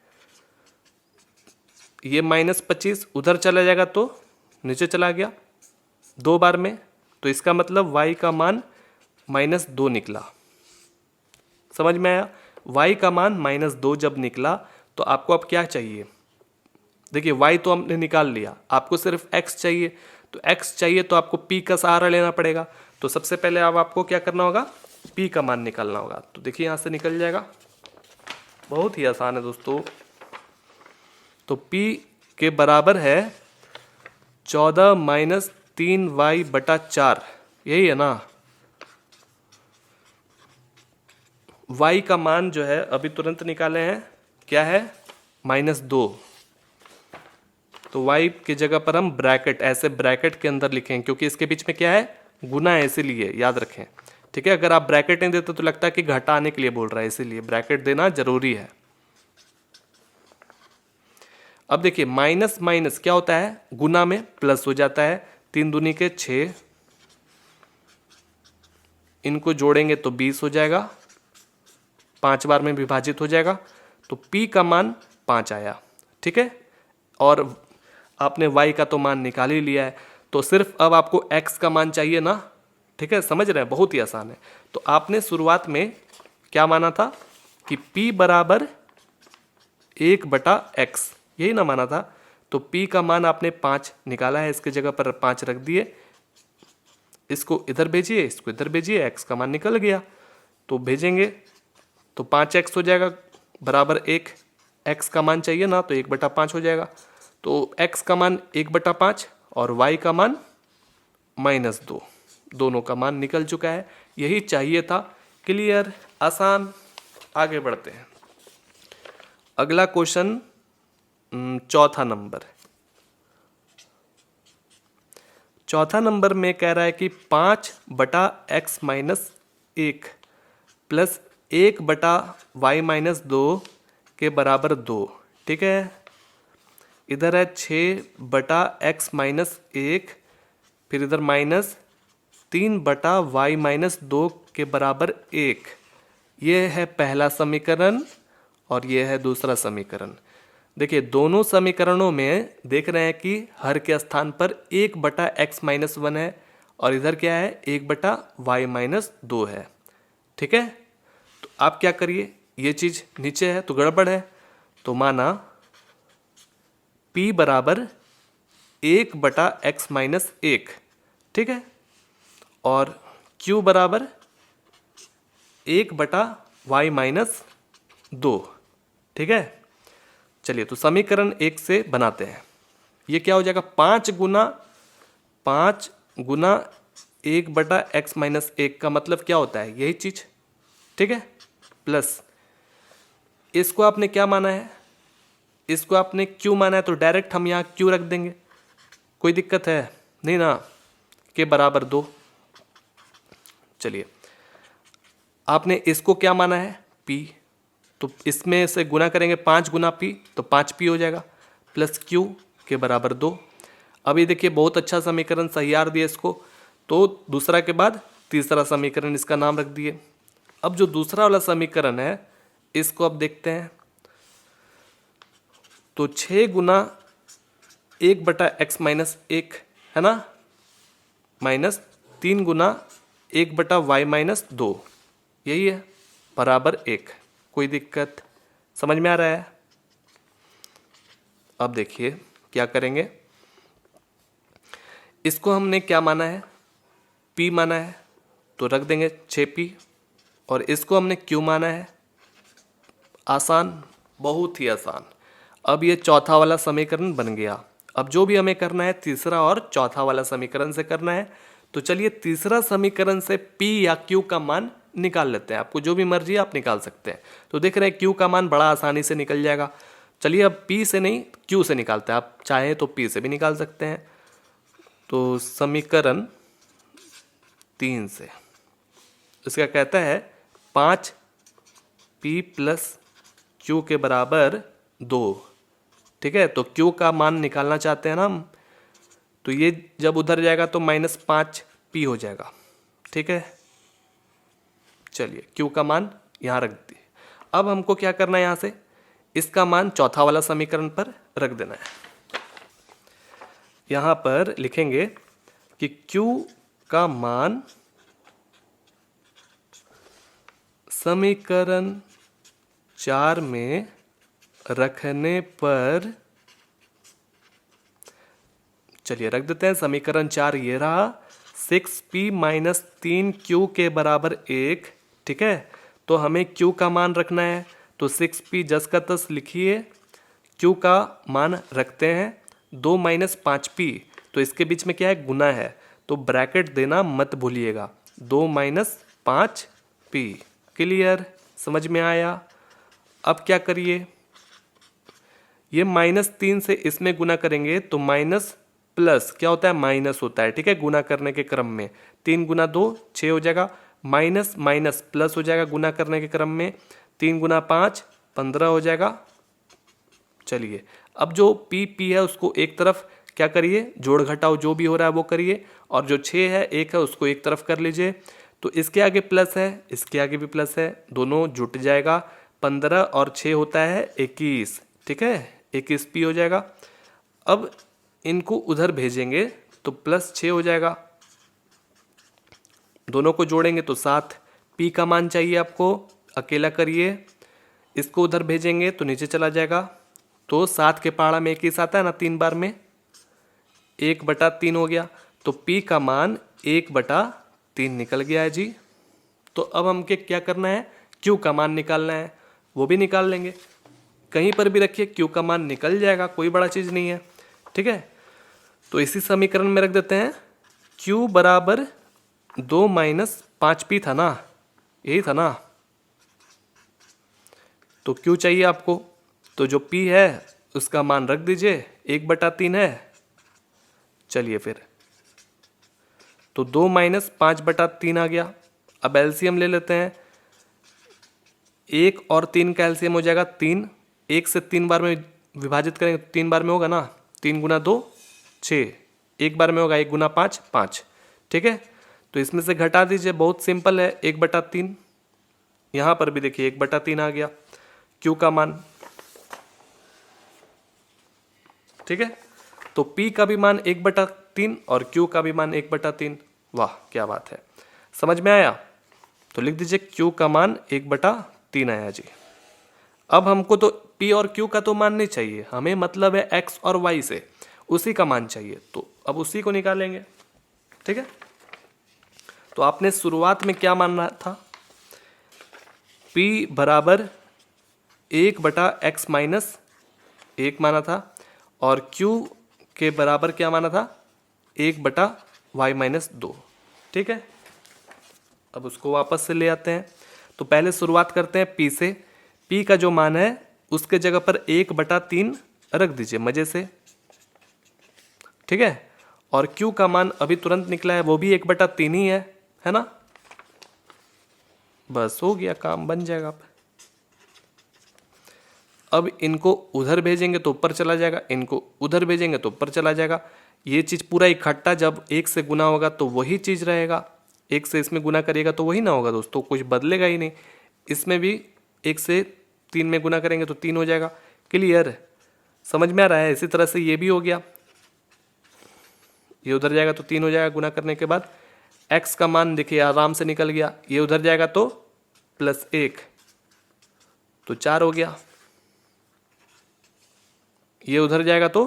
S1: ये -25 उधर चला जाएगा तो नीचे चला गया 2 बार में, तो इसका मतलब y का मान -2 निकला। समझ में आया? y का मान -2 जब निकला तो आपको अब क्या चाहिए? देखिए y तो हमने निकाल लिया, आपको सिर्फ x चाहिए। तो x चाहिए तो आपको p का सहारा लेना पड़ेगा। तो सबसे पहले अब आपको क्या करना होगा, p का मान निकालना होगा। तो देखिए यहाँ से निकल जाएगा, बहुत ही आसान है दोस्तों। तो p के बराबर है 14 - 3y/4, यही है ना। y का मान जो है अभी तुरंत निकाले हैं, क्या है, -2। तो y की जगह पर हम ब्रैकेट, ऐसे ब्रैकेट के अंदर लिखें, क्योंकि इसके बीच में क्या है, गुना है, इसीलिए याद रखें। ठीक है, अगर आप ब्रैकेट नहीं देते तो लगता है कि घटाने के लिए बोल रहा है, इसीलिए ब्रैकेट देना जरूरी है। अब देखिए माइनस माइनस क्या होता है, गुना में प्लस हो जाता है। 3 दूनी के 6, इनको जोड़ेंगे तो 20 हो जाएगा, 5 बार में विभाजित हो जाएगा। तो p का मान 5 आया। ठीक है, और आपने y का तो मान निकाल ही लिया है, तो सिर्फ अब आपको x का मान चाहिए ना। ठीक है, समझ रहे हैं, बहुत ही आसान है। तो आपने शुरुआत में क्या माना था कि p बराबर 1/x, यही ना माना था। तो p का मान आपने 5 निकाला है, इसके जगह पर 5 रख दिए, इसको इधर भेजिए, इसको इधर भेजिए, x का मान निकल गया। तो भेजेंगे तो 5x हो जाएगा बराबर 1, x का मान चाहिए ना, तो 1/5 हो जाएगा। तो x का मान 1/5 और y का मान -2, दोनों का मान निकल चुका है, यही चाहिए था। क्लियर, आसान। आगे बढ़ते हैं, अगला क्वेश्चन, चौथा नंबर। चौथा नंबर में कह रहा है कि 5/x - 1 प्लस 1/y - 2 के बराबर 2। ठीक है, इधर है 6/x - 1, फिर इधर -3/y - 2 के बराबर 1। ये है पहला समीकरण और ये है दूसरा समीकरण। देखिए दोनों समीकरणों में देख रहे हैं कि हर के स्थान पर 1/x - 1 है और इधर क्या है, 1/y - 2 है। ठीक है, तो आप क्या करिए, ये चीज़ नीचे है तो गड़बड़ है, तो माना p बराबर 1/x - 1। ठीक है, और q बराबर 1/y - 2। ठीक है, चलिए तो समीकरण 1 से बनाते हैं। ये क्या हो जाएगा, 5 गुना 1/x - 1 का मतलब क्या होता है, यही चीज। ठीक है, प्लस इसको आपने क्या माना है, इसको आपने q माना है, तो डायरेक्ट हम यहाँ q रख देंगे, कोई दिक्कत है नहीं ना, के बराबर 2। चलिए, आपने इसको क्या माना है, p, तो इसमें से गुना करेंगे 5 गुना p, तो 5p हो जाएगा, प्लस q के बराबर 2। अभी देखिए बहुत अच्छा समीकरण तैयार दिया इसको, तो दूसरा के बाद तीसरा समीकरण इसका नाम रख दिए। अब जो दूसरा वाला समीकरण है इसको अब देखते हैं, तो 6 गुना 1/x - 1 है ना, माइनस 3 गुना 1/y - 2, यही है, बराबर 1। कोई दिक्कत, समझ में आ रहा है? अब देखिए क्या करेंगे, इसको हमने क्या माना है, p माना है, तो रख देंगे 6p, और इसको हमने q माना है। आसान, बहुत ही आसान। अब ये चौथा वाला समीकरण बन गया। अब जो भी हमें करना है तीसरा और चौथा वाला समीकरण से करना है। तो चलिए तीसरा समीकरण से p या q का मान निकाल लेते हैं, आपको जो भी मर्जी आप निकाल सकते हैं। तो देख रहे हैं q का मान बड़ा आसानी से निकल जाएगा। चलिए अब p से नहीं q से निकालते हैं, आप चाहें तो p से भी निकाल सकते हैं। तो समीकरण 3 से इसका कहता है 5p प्लस क्यू के बराबर 2। ठीक है, तो क्यू का मान निकालना चाहते हैं ना हम, तो ये जब उधर जाएगा तो -5p हो जाएगा। ठीक है, चलिए क्यू का मान यहाँ रख दिए। अब हमको क्या करना है, यहाँ से इसका मान चौथा वाला समीकरण पर रख देना है। यहाँ पर लिखेंगे कि क्यू का मान समीकरण 4 में रखने पर, चलिए रख देते हैं। समीकरण 4 ये रहा, 6p माइनस 3q के बराबर 1। ठीक है, तो हमें q का मान रखना है, तो 6p जस का तस लिखिए, q का मान रखते हैं 2 माइनस 5p, तो इसके बीच में क्या है, गुना है, तो ब्रैकेट देना मत भूलिएगा, 2 माइनस 5p। क्लियर, समझ में आया। अब क्या करिए, ये -3 से इसमें गुना करेंगे तो माइनस प्लस क्या होता है, माइनस होता है। ठीक है, गुना करने के क्रम में 3 गुना 2 6 हो जाएगा, माइनस माइनस प्लस हो जाएगा गुना करने के क्रम में, 3 गुना 5 15 हो जाएगा। चलिए अब जो p है उसको एक तरफ क्या करिए, जोड़ घटाओ जो भी हो रहा है वो करिए, और जो 6 है 1 है उसको एक तरफ कर लीजिए। तो इसके आगे प्लस है, इसके आगे भी प्लस है, दोनों जुट जाएगा, 15 और 6 होता है 21। ठीक है, 21p हो जाएगा। अब इनको उधर भेजेंगे तो +6 हो जाएगा, दोनों को जोड़ेंगे तो 7। p का मान चाहिए आपको, अकेला करिए, इसको उधर भेजेंगे तो नीचे चला जाएगा, तो 7 के पहाड़ा में 21 आता है ना 3 बार में, 1/3 हो गया, तो p का मान 1/3 निकल गया है जी। तो अब हमके क्या करना है, q का मान निकालना है, वो भी निकाल लेंगे, कहीं पर भी रखिए q का मान निकल जाएगा, कोई बड़ा चीज़ नहीं है। ठीक है, तो इसी समीकरण में रख देते हैं, q बराबर 2 माइनस 5p था ना, यही था ना, तो q चाहिए आपको, तो जो p है उसका मान रख दीजिए, 1/3 है। चलिए फिर तो 2 माइनस 5/3 आ गया। अब एलसीएम ले लेते हैं, 1 और 3 का एलसीएम हो जाएगा 3, 1 से 3 बार में विभाजित करेंगे तो 3 बार में होगा ना, 3 गुना 2 6, 1 बार में होगा 1 गुना 5 5। ठीक है, तो इसमें से घटा दीजिए, बहुत सिंपल है, 1/3। यहाँ पर भी देखिए 1/3 आ गया क्यू का मान। ठीक है, तो p का भी मान 1/3 और q का भी मान 1/3। वाह क्या बात है, समझ में आया। तो लिख दीजिए q का मान 1/3 आया जी। अब हमको तो p और q का तो मान नहीं चाहिए, हमें मतलब है x और y से, उसी का मान चाहिए, तो अब उसी को निकालेंगे। ठीक है, तो आपने शुरुआत में क्या मानना था, p बराबर 1/x माइनस 1 माना था, और q के बराबर क्या माना था, 1/y माइनस 2। ठीक है, अब उसको वापस से ले आते हैं, तो पहले शुरुआत करते हैं p से। p का जो मान है उसके जगह पर 1/3 रख दीजिए मजे से। ठीक है, और q का मान अभी तुरंत निकला है, वो भी 1/3 ही है ना, बस हो गया, काम बन जाएगा। अब इनको उधर भेजेंगे तो ऊपर चला जाएगा, इनको उधर भेजेंगे तो ऊपर चला जाएगा। ये चीज़ पूरा इकट्ठा जब 1 से गुना होगा तो वही चीज़ रहेगा, 1 से इसमें गुना करिएगा तो वही ना होगा दोस्तों, कुछ बदलेगा ही नहीं। इसमें भी 1 से 3 में गुना करेंगे तो 3 हो जाएगा। क्लियर, समझ में आ रहा है। इसी तरह से ये भी हो गया, ये उधर जाएगा तो 3 हो जाएगा गुना करने के बाद। x का मान देखिए आराम से निकल गया, ये उधर जाएगा तो +1 तो 4 हो गया, ये उधर जाएगा तो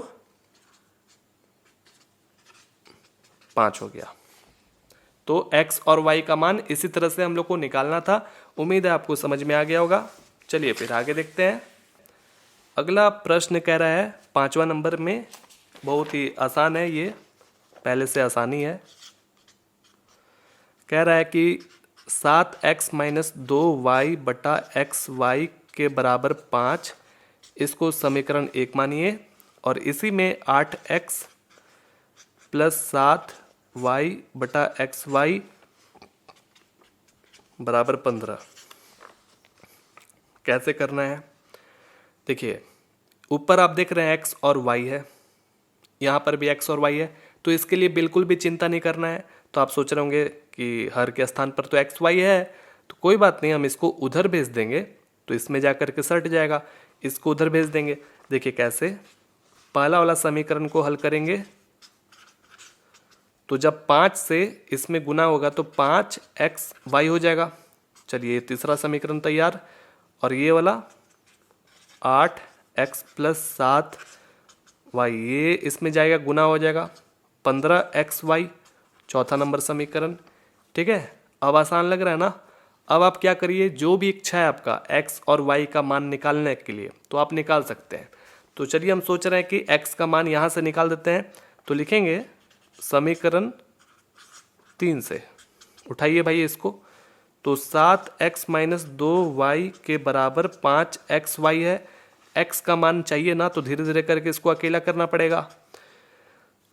S1: 5 हो गया। तो x और y का मान इसी तरह से हम लोग को निकालना था। उम्मीद है आपको समझ में आ गया होगा। चलिए फिर आगे देखते हैं। अगला प्रश्न कह रहा है 5वां नंबर में, बहुत ही आसान है ये, पहले से आसानी है। कह रहा है कि 7x माइनस 2y बटा xy के बराबर 5, इसको समीकरण 1 मानिए, और इसी में 8x प्लस 7y बटा xy बराबर 15। कैसे करना है? देखिए, ऊपर आप देख रहे हैं x और y है, यहाँ पर भी x और y है, तो इसके लिए बिल्कुल भी चिंता नहीं करना है। तो आप सोच रहे होंगे कि हर के स्थान पर तो x y है, तो कोई बात नहीं, हम इसको उधर भेज देंगे तो इसमें जा कर के सट जाएगा, इसको उधर भेज देंगे। देखिए कैसे, पहला वाला समीकरण को हल करेंगे तो जब 5 से इसमें गुना होगा तो 5xy हो जाएगा। चलिए तीसरा समीकरण तैयार, और ये वाला 8x + 7y, ये इसमें जाएगा, गुना हो जाएगा 15xy, चौथा नंबर समीकरण। ठीक है, अब आसान लग रहा है ना? अब आप क्या करिए, जो भी इच्छा है आपका x और y का मान निकालने के लिए तो आप निकाल सकते हैं। तो चलिए हम सोच रहे हैं कि x का मान यहाँ से निकाल देते हैं, तो लिखेंगे समीकरण 3 से, उठाइए भाई इसको, तो 7x - 2y के बराबर 5xy है। x का मान चाहिए ना, तो धीरे धीरे करके इसको अकेला करना पड़ेगा।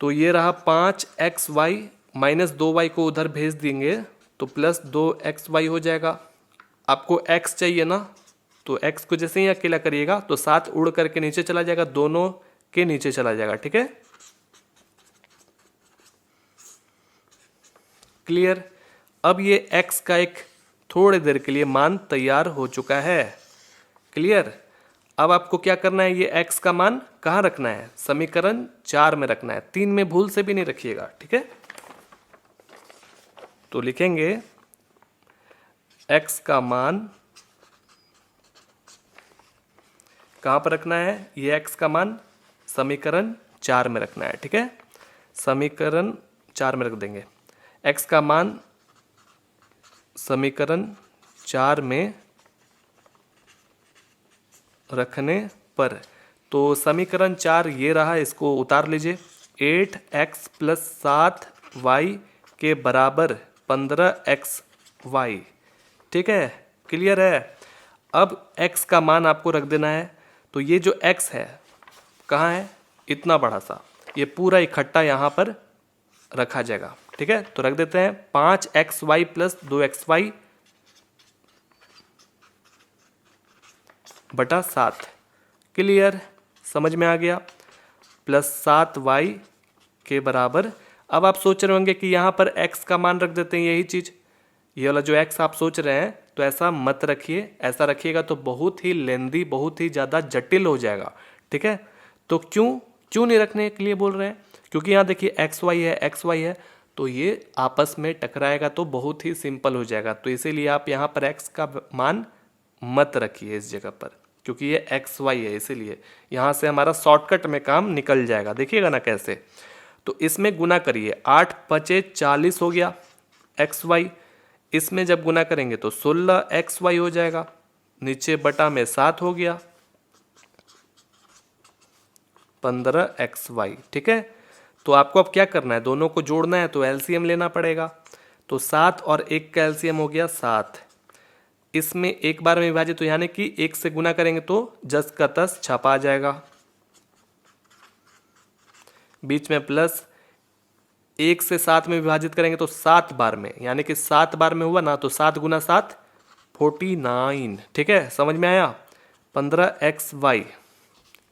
S1: तो ये रहा 5xy - 2y को उधर भेज देंगे तो +2xy हो जाएगा। आपको x चाहिए ना, तो x को जैसे ही अकेला करिएगा तो 7 उड़ करके नीचे चला जाएगा, दोनों के नीचे चला जाएगा। ठीक है, क्लियर? अब ये x का एक थोड़ी देर के लिए मान तैयार हो चुका है। क्लियर? अब आपको क्या करना है, ये x का मान कहाँ रखना है? समीकरण 4 में रखना है, 3 में भूल से भी नहीं रखिएगा। ठीक है, तो लिखेंगे x का मान कहाँ पर रखना है? ये x का मान समीकरण 4 में रखना है। ठीक है, समीकरण 4 में रख देंगे x का मान समीकरण 4 में रखने पर। तो समीकरण 4 ये रहा, इसको उतार लीजिए। 8x + 7y के बराबर 15xy। ठीक है, क्लियर है? अब x का मान आपको रख देना है। तो ये जो x है कहाँ है? इतना बड़ा सा, ये पूरा इकट्ठा यहाँ पर रखा जाएगा। ठीक है, तो रख देते हैं 5xy + 2xy बटा 7। क्लियर? समझ में आ गया? +7y के बराबर। अब आप सोच रहे होंगे कि यहाँ पर x का मान रख देते हैं, यही चीज़, ये वाला जो x आप सोच रहे हैं, तो ऐसा मत रखिए। ऐसा रखिएगा तो बहुत ही लेंदी, बहुत ही ज़्यादा जटिल हो जाएगा। ठीक है, तो क्यों नहीं रखने के लिए बोल रहे हैं? क्योंकि यहाँ देखिए xy है, तो ये आपस में टकराएगा तो बहुत ही सिंपल हो जाएगा। तो इसीलिए आप यहाँ पर x का मान मत रखिए इस जगह पर, क्योंकि ये xy है, इसीलिए यहाँ से हमारा शॉर्टकट में काम निकल जाएगा। देखिएगा ना कैसे, तो इसमें गुना करिए, 8 × 5 = 40 हो गया xy। इसमें जब गुना करेंगे तो 16xy हो जाएगा, नीचे बटा में 7 हो गया 15xy। ठीक है, तो आपको अब क्या करना है, दोनों को जोड़ना है, तो एलसीएम लेना पड़ेगा। तो 7 और 1 का एलसीएम हो गया 7। इसमें एक बार में विभाजित, तो यानी कि 1 से गुना करेंगे तो 10 का 10 छपा आ जाएगा, बीच में प्लस। 1 से 7 में विभाजित करेंगे तो 7 बार में, यानी कि 7 बार में हुआ ना, तो 7 × 7 49। ठीक है, समझ में आया? 15xy।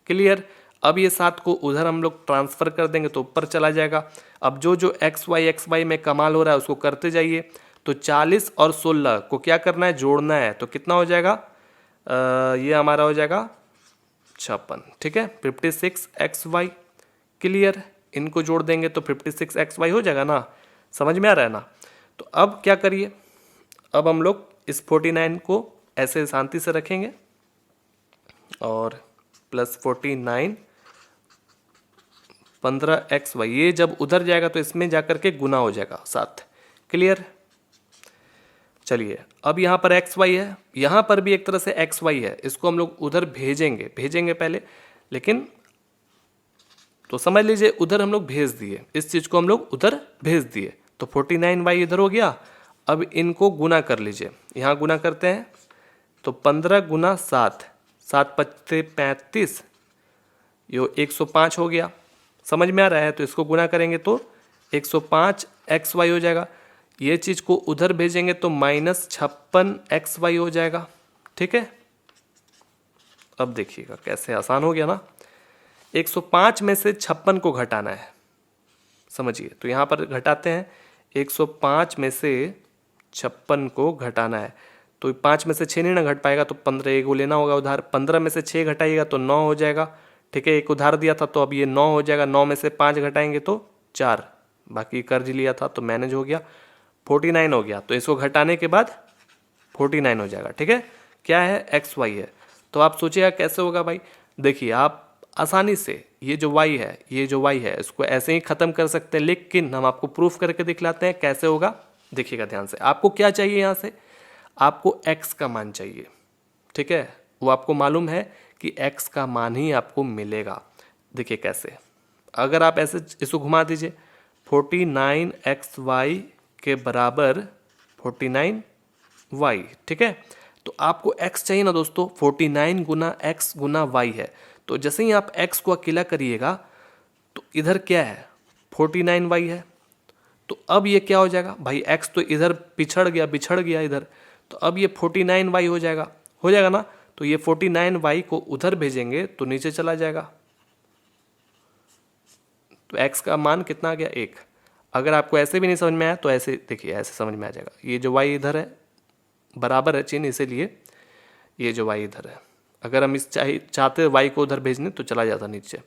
S1: क्लियर? अब ये 7 को उधर हम लोग ट्रांसफर कर देंगे तो ऊपर चला जाएगा। अब जो xy में कमाल हो रहा है उसको करते जाइए। तो 40 और 16 को क्या करना है, जोड़ना है। तो कितना हो जाएगा, ये हमारा हो जाएगा 56। ठीक है, 56xy। क्लियर? इनको जोड़ देंगे तो 56xy हो जाएगा ना। समझ में आ रहा है ना? तो अब क्या करिए, अब हम लोग इस 49 को ऐसे शांति से रखेंगे और +49 15xy, ये जब उधर जाएगा तो इसमें जाकर के गुना हो जाएगा 7। क्लियर? चलिए, अब यहाँ पर xy है, यहाँ पर भी एक तरह से xy है, इसको हम लोग उधर भेजेंगे पहले, लेकिन तो समझ लीजिए उधर हम लोग भेज दिए, इस चीज़ को हम लोग उधर भेज दिए, तो 49y इधर हो गया। अब इनको गुना कर लीजिए, यहाँ गुना करते हैं तो 15 × 7, 7 × 5 = 35, ये 105 हो गया। समझ में आ रहा है? तो इसको गुना करेंगे तो 105xy हो जाएगा। ये चीज़ को उधर भेजेंगे तो -56 XY हो जाएगा। ठीक है, अब देखिएगा कैसे आसान हो गया ना। 105 में से 56 को घटाना है, समझिए। तो यहाँ पर घटाते हैं, 105 में से 56 को घटाना है। तो 5 में से 6 नहीं ना घट पाएगा, तो 15 एक लेना होगा उधार। 15 में से 6 घटाइएगा तो 9 हो जाएगा। ठीक है, एक उधार दिया था तो अब ये 9 हो जाएगा। 9 में से 5 घटाएंगे तो 4, बाकी कर्ज लिया था तो मैनेज हो गया, 49 हो गया। तो इसको घटाने के बाद 49 हो जाएगा। ठीक है, क्या है, XY है। तो आप सोचिएगा कैसे होगा भाई। देखिए आप आसानी से ये जो y है इसको ऐसे ही ख़त्म कर सकते हैं, लेकिन हम आपको प्रूफ करके दिखलाते हैं कैसे होगा। देखिएगा ध्यान से, आपको क्या चाहिए यहाँ से, आपको x का मान चाहिए। ठीक है, वो आपको मालूम है कि x का मान ही आपको मिलेगा। देखिए कैसे, अगर आप ऐसे इसको घुमा दीजिए, 49XY के बराबर 49Y। ठीक है, तो आपको x चाहिए ना दोस्तों, 49 गुना x गुना y है। तो जैसे ही आप x को अकेला करिएगा तो इधर क्या है, 49y है। तो अब ये क्या हो जाएगा भाई, x तो इधर बिछड़ गया इधर, तो अब ये 49y हो जाएगा ना। तो ये 49y को उधर भेजेंगे तो नीचे चला जाएगा। तो x का मान कितना आ गया, 1। अगर आपको ऐसे भी नहीं समझ में आया तो ऐसे देखिए, ऐसे समझ में आ जाएगा। ये जो y इधर है बराबर है चिन्ह, इसीलिए ये जो y इधर है, अगर हम इस चाहते y को उधर भेजने तो चला जाता नीचे।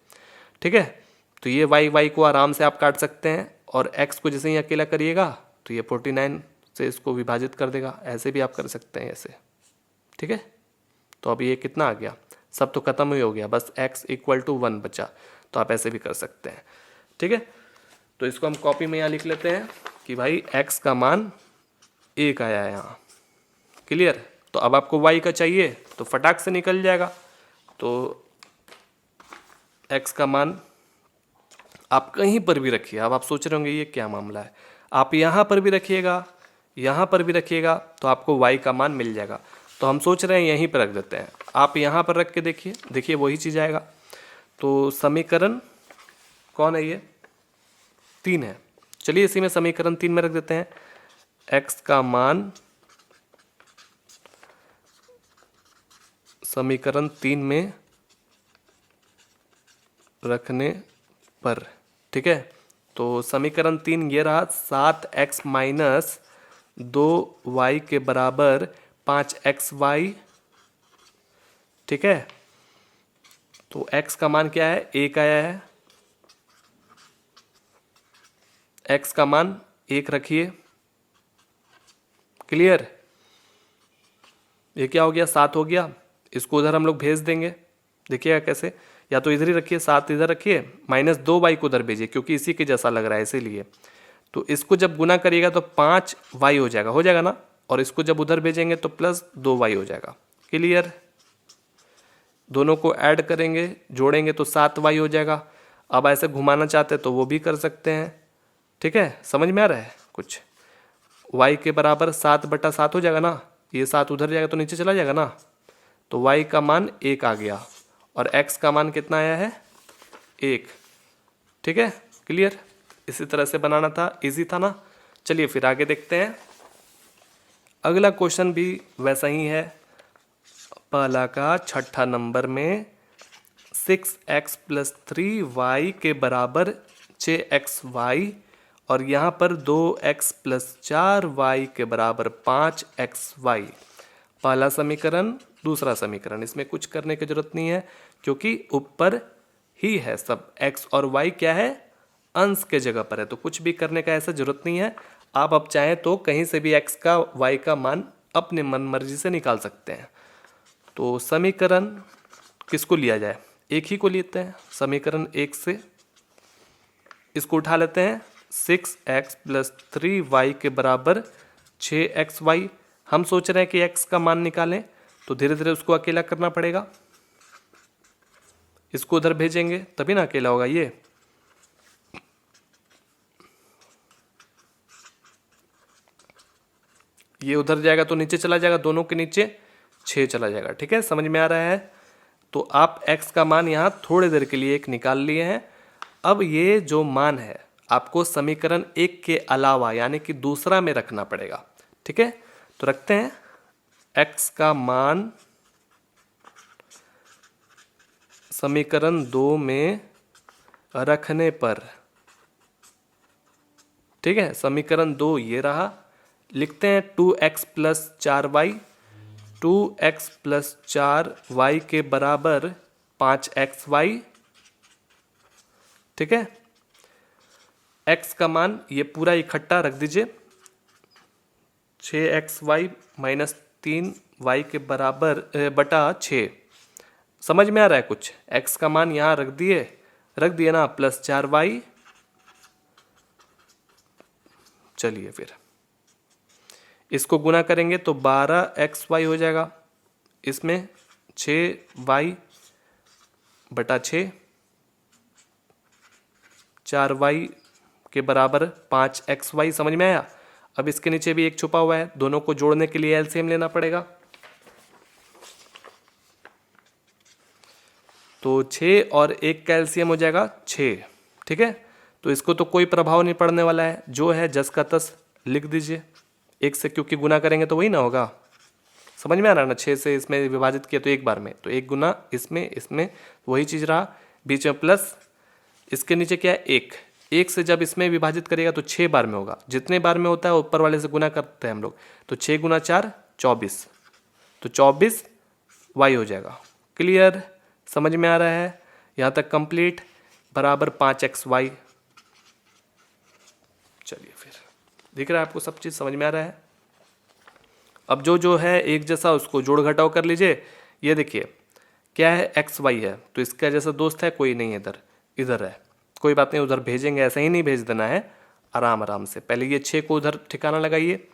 S1: ठीक है, तो ये y को आराम से आप काट सकते हैं, और x को जैसे ही अकेला करिएगा तो ये 49 से इसको विभाजित कर देगा। ऐसे भी आप कर सकते हैं ऐसे। ठीक है, तो अब ये कितना आ गया, सब तो खत्म ही हो गया, बस x = 1 बचा। तो आप ऐसे भी कर सकते हैं। ठीक है, तो इसको हम कॉपी में यहाँ लिख लेते हैं कि भाई x का मान 1 आया है यहाँ। क्लियर। तो अब आपको y का चाहिए तो फटाक से निकल जाएगा। तो x का मान आप कहीं पर भी रखिए। अब आप सोच रहे होंगे ये क्या मामला है, आप यहाँ पर भी रखिएगा, यहाँ पर भी रखिएगा, तो आपको y का मान मिल जाएगा। तो हम सोच रहे हैं यहीं पर रख देते हैं। आप यहाँ पर रख के देखिए वही चीज़ आएगा। तो समीकरण कौन है, ये 3 है। चलिए इसी में समीकरण 3 में रख देते हैं। x का मान समीकरण 3 में रखने पर, ठीक है, तो समीकरण 3 ये रहा, 7x - 2y के बराबर 5xy। ठीक है, तो x का मान क्या है, 1 आया है। x का मान 1 रखिए। क्लियर। ये क्या हो गया, 7 हो गया। इसको उधर हम लोग भेज देंगे, देखिएगा कैसे। या तो इधर ही रखिए, 7 इधर रखिए, -2y को उधर भेजिए क्योंकि इसी के जैसा लग रहा है इसीलिए। तो इसको जब गुना करिएगा तो 5y हो जाएगा ना, और इसको जब उधर भेजेंगे तो +2y हो जाएगा। क्लियर। दोनों को ऐड करेंगे, जोड़ेंगे तो 7y हो जाएगा। अब ऐसे घुमाना चाहते तो वो भी कर सकते हैं। ठीक है, समझ में आ रहा है कुछ। y के बराबर 7/7 हो जाएगा ना, ये 7 उधर जाएगा तो नीचे चला जाएगा ना। तो y का मान 1 आ गया, और x का मान कितना आया है, 1। ठीक है, क्लियर। इसी तरह से बनाना था, इजी था ना। चलिए फिर आगे देखते हैं। अगला क्वेश्चन भी वैसा ही है, पहला का 6ठा नंबर में 6x + 3y के बराबर 6xy, और यहाँ पर 2x + 4y के बराबर 5xy। पहला समीकरण, दूसरा समीकरण, इसमें कुछ करने की जरूरत नहीं है क्योंकि ऊपर ही है सब। x और y क्या है, अंश के जगह पर है, तो कुछ भी करने का ऐसा जरूरत नहीं है। आप अब चाहें तो कहीं से भी x का y का मान अपने मन मर्जी से निकाल सकते हैं। तो समीकरण किसको लिया जाए, एक ही को लेते हैं। समीकरण 1 से इसको उठा लेते हैं, 6x + 3y के बराबर 6xy। हम सोच रहे हैं कि x का मान निकालें, तो धीरे धीरे उसको अकेला करना पड़ेगा। इसको उधर भेजेंगे तभी ना अकेला होगा ये उधर जाएगा तो नीचे चला जाएगा, दोनों के नीचे 6 चला जाएगा। ठीक है, समझ में आ रहा है। तो आप x का मान यहाँ थोड़ी देर के लिए एक निकाल लिए हैं। अब ये जो मान है आपको समीकरण 1 के अलावा यानी कि दूसरा में रखना पड़ेगा। ठीक है, तो रखते हैं x का मान समीकरण 2 में रखने पर, ठीक है, समीकरण 2 ये रहा। लिखते हैं 2x plus 4y, 2x plus 4y के बराबर 5xy। ठीक है, x का मान ये पूरा इकट्ठा रख दीजिए, 6xy माइनस 3y के बराबर बटा 6। समझ में आ रहा है कुछ? x का मान यहाँ रख दिए ना, प्लस 4y। चलिए फिर इसको गुना करेंगे तो 12xy हो जाएगा, इसमें 6y बटा 6, 4y के बराबर 5xy। समझ में आया? अब इसके नीचे भी एक छुपा हुआ है, दोनों को जोड़ने के लिए एलसीएम लेना पड़ेगा। तो 6 और 1 का एलसीएम हो जाएगा 6। ठीक है, तो इसको तो कोई प्रभाव नहीं पड़ने वाला है, जो है जस का तस लिख दीजिए। 1 से क्योंकि गुना करेंगे तो वही ना होगा। समझ में आ रहा है ना? 6 से इसमें विभाजित किया तो एक बार में, तो 1 गुना इसमें वही चीज़ रहा, बीच में प्लस, इसके नीचे क्या है 1 से जब इसमें विभाजित करेगा तो 6 बार में होगा। जितने बार में होता है ऊपर वाले से गुना करते हैं हम लोग, तो 6 गुना 4 24, तो 24y हो जाएगा। क्लियर? समझ में आ रहा है? यहाँ तक कंप्लीट। बराबर 5xy। चलिए फिर, दिख रहा है आपको सब चीज़ समझ में आ रहा है? अब जो है एक जैसा उसको जोड़ घटाव कर लीजिए। ये देखिए क्या है, xy है, तो इसका जैसा दोस्त है कोई नहीं है, इधर है, कोई बात नहीं, उधर भेजेंगे, ऐसा ही नहीं भेज देना है, आराम से। पहले ये 6 को उधर ठिकाना लगाइए,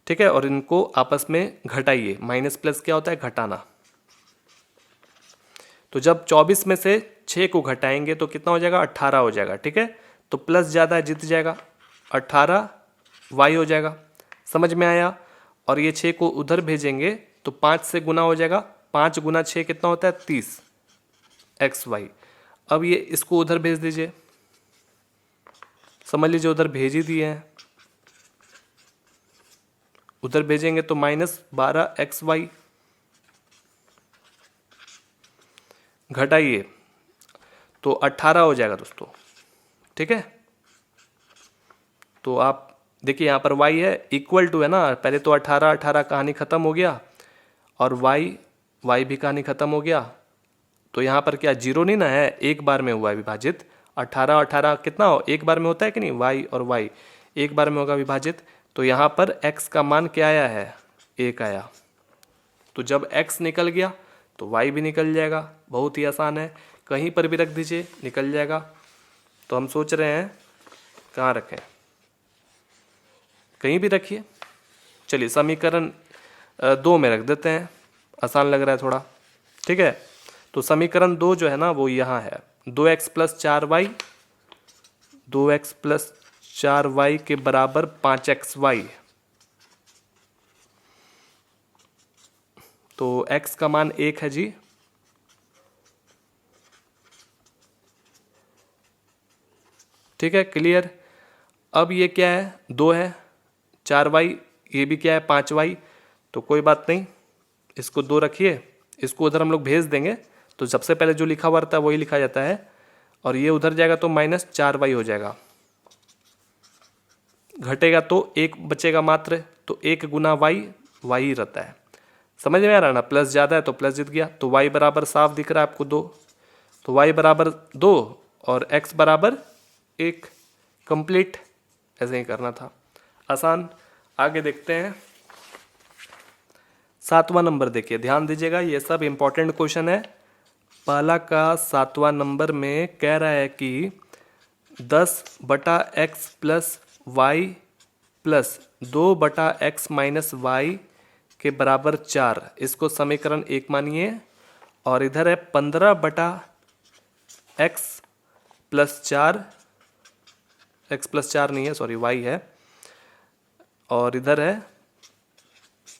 S1: ठीक है, और इनको आपस में घटाइए। माइनस प्लस क्या होता है? घटाना। तो जब 24 में से 6 को घटाएंगे तो कितना हो जाएगा? 18 हो जाएगा। ठीक है, तो प्लस ज़्यादा है, जीत जाएगा, 18y हो जाएगा। समझ में आया? और ये 6 को उधर भेजेंगे तो 5 से गुना हो जाएगा, 5 गुना 6 कितना होता है? 30xy। अब ये इसको उधर भेज दीजिए, समझ लीजिए उधर भेज ही दिए हैं। उधर भेजेंगे तो माइनस 12xy, घटाइए तो 18 हो जाएगा दोस्तों। ठीक है, तो आप देखिए यहाँ पर y है, इक्वल टू है ना, पहले तो 18 कहानी खत्म हो गया, और y भी कहानी खत्म हो गया। तो यहाँ पर क्या जीरो नहीं ना है, एक बार में हुआ है विभाजित। 18 कितना हो, एक बार में होता है कि नहीं? y और y एक बार में होगा विभाजित। तो यहाँ पर x का मान क्या आया है? 1 आया। तो जब x निकल गया तो y भी निकल जाएगा। बहुत ही आसान है, कहीं पर भी रख दीजिए, निकल जाएगा। तो हम सोच रहे हैं कहाँ रखें, कहीं भी रखिए। चलिए समीकरण 2 में रख देते हैं, आसान लग रहा है थोड़ा। ठीक है, तो समीकरण 2 जो है ना वो यहाँ है, 2x plus 4y, 2x plus 4y के बराबर 5xy। तो x का मान 1 है जी। ठीक है, क्लियर? अब ये क्या है? 2 है, 4y, ये भी क्या है? 5y। तो कोई बात नहीं, इसको 2 रखिए, इसको उधर हम लोग भेज देंगे। तो सबसे पहले जो लिखा हुआ रहता है वही लिखा जाता है, और ये उधर जाएगा तो माइनस 4y हो जाएगा। घटेगा तो 1 बचेगा मात्र, तो 1 गुना y ही रहता है। समझ में आ रहा है ना? प्लस ज़्यादा है तो प्लस जीत गया। तो y बराबर साफ दिख रहा है आपको 2, तो y बराबर 2 और x बराबर 1। कंप्लीट। ऐसे ही करना था, आसान। आगे देखते हैं 7वां नंबर। देखिए ध्यान दीजिएगा, ये सब इंपॉर्टेंट क्वेश्चन है। पहला का 7वां नंबर में कह रहा है कि 10/x plus y plus 2/x minus y के बराबर 4, इसको समीकरण 1 मानिए। और इधर है 15/x प्लस 4, x प्लस 4 नहीं है, सॉरी y है। और इधर है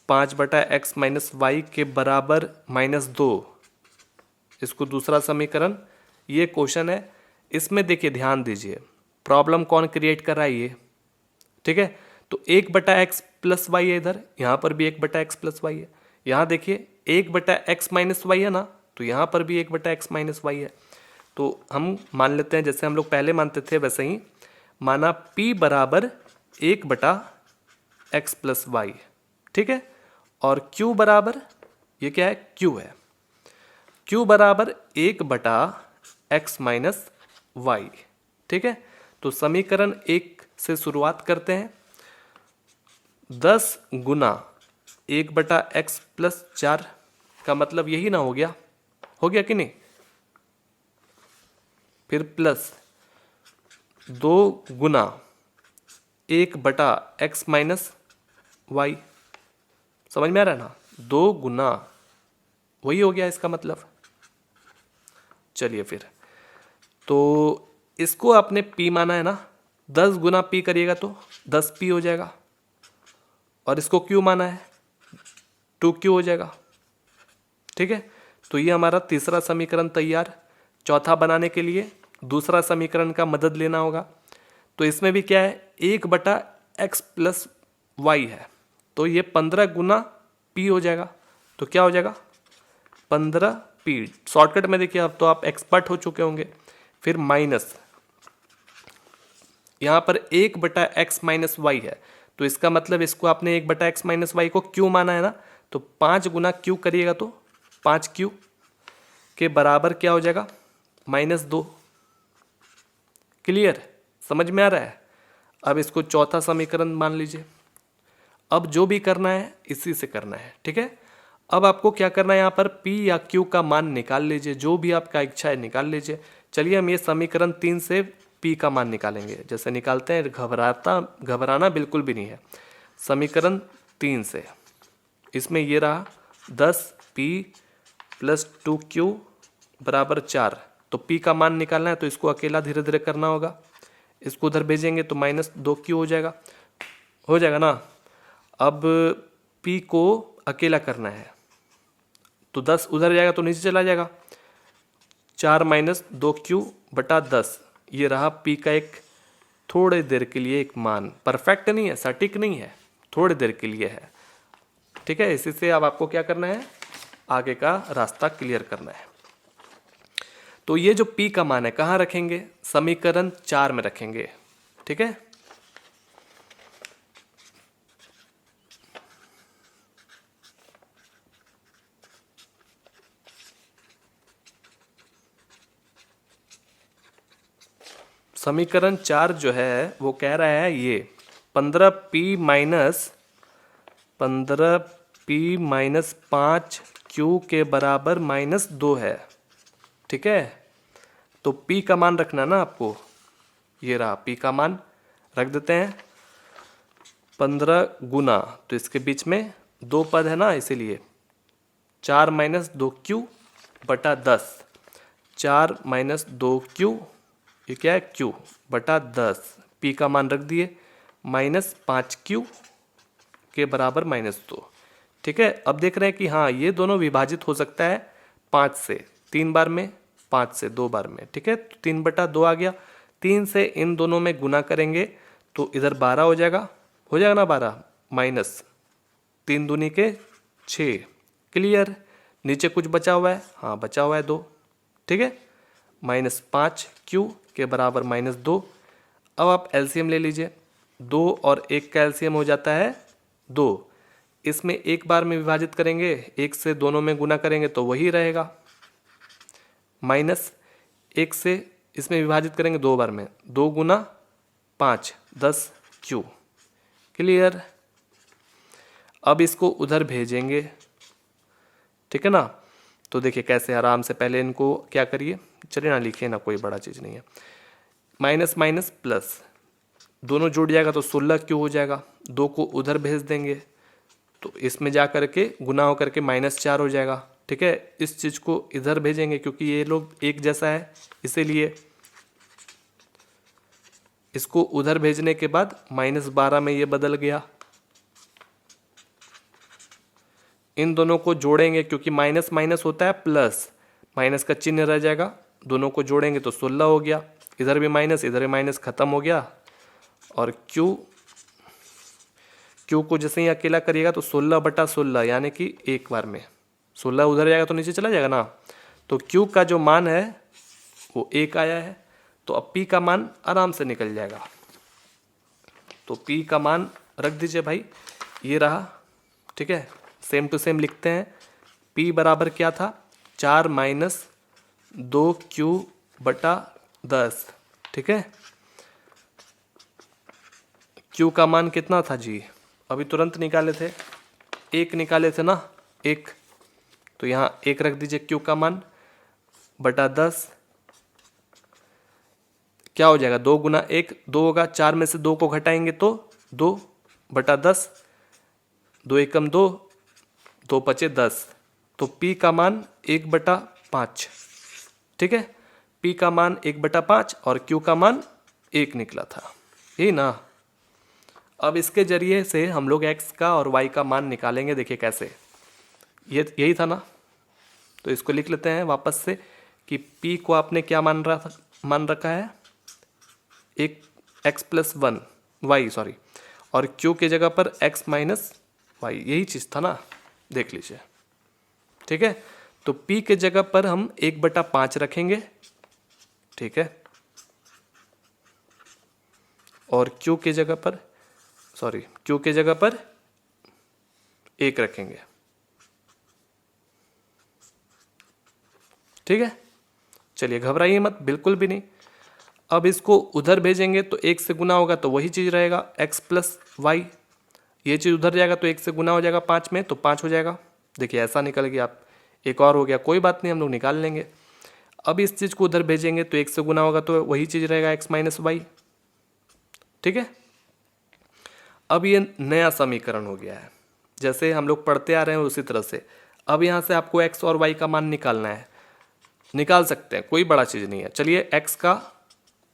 S1: 5/x माइनस वाई के बराबर -2, इसको दूसरा समीकरण। ये क्वेश्चन है, इसमें देखिए ध्यान दीजिए, प्रॉब्लम कौन क्रिएट कर रहा है ये, ठीक है। तो 1/x+y है इधर, यहाँ पर भी 1/x+y है। यहाँ देखिए 1/x-y है ना, तो यहाँ पर भी 1/x-y है। तो हम मान लेते हैं जैसे हम लोग पहले मानते थे वैसे ही, माना p बराबर 1/x+y, ठीक है। और q बराबर, ये क्या है, q है, q बराबर 1/x-y, ठीक है। तो समीकरण 1 से शुरुआत करते हैं। 10 गुना 1/x+4 का मतलब यही ना हो गया कि नहीं, फिर प्लस 2 गुना 1/x-y, समझ में आ रहा है ना, 2 गुना, वही हो गया इसका मतलब। चलिए फिर, तो इसको आपने p माना है ना, 10 गुना p करिएगा तो 10p हो जाएगा, और इसको q माना है 2q हो जाएगा, ठीक है। तो ये हमारा तीसरा समीकरण तैयार। चौथा बनाने के लिए दूसरा समीकरण का मदद लेना होगा। तो इसमें भी क्या है, 1/x+y है, तो ये 15 गुना p हो जाएगा। तो क्या हो जाएगा, 15p। शॉर्टकट में देखिए, अब तो आप एक्सपर्ट हो चुके होंगे। फिर माइनस, यहाँ पर 1/x-y है, तो इसका मतलब इसको आपने 1/x-y को q माना है ना, तो 5 गुना q करिएगा तो 5q के बराबर क्या हो जाएगा, -2। क्लियर, समझ में आ रहा है। अब इसको चौथा समीकरण मान लीजिए। अब जो भी करना है इसी से करना है, ठीक है। अब आपको क्या करना है, यहाँ पर p या q का मान निकाल लीजिए, जो भी आपका इच्छा है निकाल लीजिए। चलिए हम ये समीकरण 3 से p का मान निकालेंगे। जैसे निकालते हैं, घबराना बिल्कुल भी नहीं है। समीकरण 3 से, इसमें ये रहा 10p + 2q बराबर 4। तो p का मान निकालना है, तो इसको अकेला धीरे धीरे करना होगा। इसको उधर भेजेंगे तो -2q हो जाएगा ना। अब p को अकेला करना है, तो 10 उधर जाएगा तो नीचे चला जाएगा। 4 - 2q बटा 10, ये रहा p का एक थोड़े देर के लिए एक मान। परफेक्ट नहीं है, सटीक नहीं है, थोड़ी देर के लिए है, ठीक है। इसी से अब आपको क्या करना है, आगे का रास्ता क्लियर करना है। तो ये जो p का मान है कहाँ रखेंगे, समीकरण 4 में रखेंगे, ठीक है। समीकरण 4 जो है वो कह रहा है ये 15p - 5q के बराबर -2 है, ठीक है। तो p का मान रखना ना आपको, ये रहा p का मान, रख देते हैं 15 गुना, तो इसके बीच में 2 पद है ना, इसीलिए 4 - 2q बटा 10। 4 - 2q, ये क्या है, q बटा 10। p का मान रख दिए, -5q के बराबर -2, ठीक है। अब देख रहे हैं कि हाँ, ये दोनों विभाजित हो सकता है 5 से 3 बार में, 5 से 2 बार में, ठीक है। तो 3/2 आ गया। 3 से इन दोनों में गुना करेंगे तो इधर 12 हो जाएगा ना, 12 माइनस 3 दूनी के 6। क्लियर, नीचे कुछ बचा हुआ है, हाँ बचा हुआ है 2, ठीक है। -5q के बराबर -2। अब आप एलसीएम ले लीजिए, 2 और 1 का एलसीएम हो जाता है 2। इसमें एक बार में विभाजित करेंगे, 1 से दोनों में गुना करेंगे तो वही रहेगा, -1 से इसमें विभाजित करेंगे 2 बार में, 2 गुना 5 10q। क्लियर, अब इसको उधर भेजेंगे, ठीक है ना। तो देखिए कैसे, आराम से पहले इनको क्या करिए, चलिए ना लिखिए ना, कोई बड़ा चीज़ नहीं है। माइनस माइनस प्लस, दोनों जुड़ जाएगा तो 16q हो जाएगा। 2 को उधर भेज देंगे तो इसमें जा करके गुना हो करके -4 हो जाएगा, ठीक है। इस चीज़ को इधर भेजेंगे क्योंकि ये लोग एक जैसा है, इसीलिए इसको उधर भेजने के बाद -12 में ये बदल गया। इन दोनों को जोड़ेंगे क्योंकि माइनस माइनस होता है प्लस, माइनस का चिन्ह रह जाएगा, दोनों को जोड़ेंगे तो 16 हो गया। इधर भी माइनस, इधर भी माइनस, खत्म हो गया। और क्यू को जैसे ही अकेला करिएगा तो 16/16 यानी कि एक बार में 16 उधर जाएगा तो नीचे चला जाएगा ना। तो क्यू का जो मान है वो 1 आया है, तो अब पी का मान आराम से निकल जाएगा। तो पी का मान रख दीजिए भाई, ये रहा, ठीक है। सेम टू सेम लिखते हैं। पी बराबर क्या था, 4 - 2Q/10, ठीक है। Q का मान कितना था जी, अभी तुरंत निकाले थे, 1 निकाले थे ना, 1। तो यहाँ 1 रख दीजिए, Q का मान बटा 10 क्या हो जाएगा, 2 × 1 2 होगा, 4 में से 2 को घटाएंगे तो 2/10, 2 एकम 2, 2 पचे 10। तो P का मान 1/5, ठीक है। P का मान 1/5 और Q का मान 1 निकला था, यही ना। अब इसके जरिए से हम लोग x का और y का मान निकालेंगे, देखिए कैसे, यही था ना। तो इसको लिख लेते हैं वापस से कि P को आपने क्या मान रखा है, एक x + 1 y, सॉरी, और Q के जगह पर x - y, यही चीज़ था ना, देख लीजिए, ठीक है। तो P के जगह पर हम 1/5 रखेंगे, ठीक है, और Q के जगह पर 1 रखेंगे, ठीक है। चलिए घबराइए मत, बिल्कुल भी नहीं। अब इसको उधर भेजेंगे तो 1 से गुना होगा तो वही चीज़ रहेगा, x + y। ये चीज़ उधर जाएगा तो 1 से गुना हो जाएगा 5 में, तो 5 हो जाएगा। देखिए ऐसा निकल गया, आप एक और हो गया, कोई बात नहीं, हम लोग निकाल लेंगे। अब इस चीज़ को उधर भेजेंगे तो 1 से गुना होगा तो वही चीज़ रहेगा, x - y, ठीक है। अब ये नया समीकरण हो गया है, जैसे हम लोग पढ़ते आ रहे हैं उसी तरह से। अब यहाँ से आपको x और y का मान निकालना है, निकाल सकते हैं, कोई बड़ा चीज़ नहीं है। चलिए x का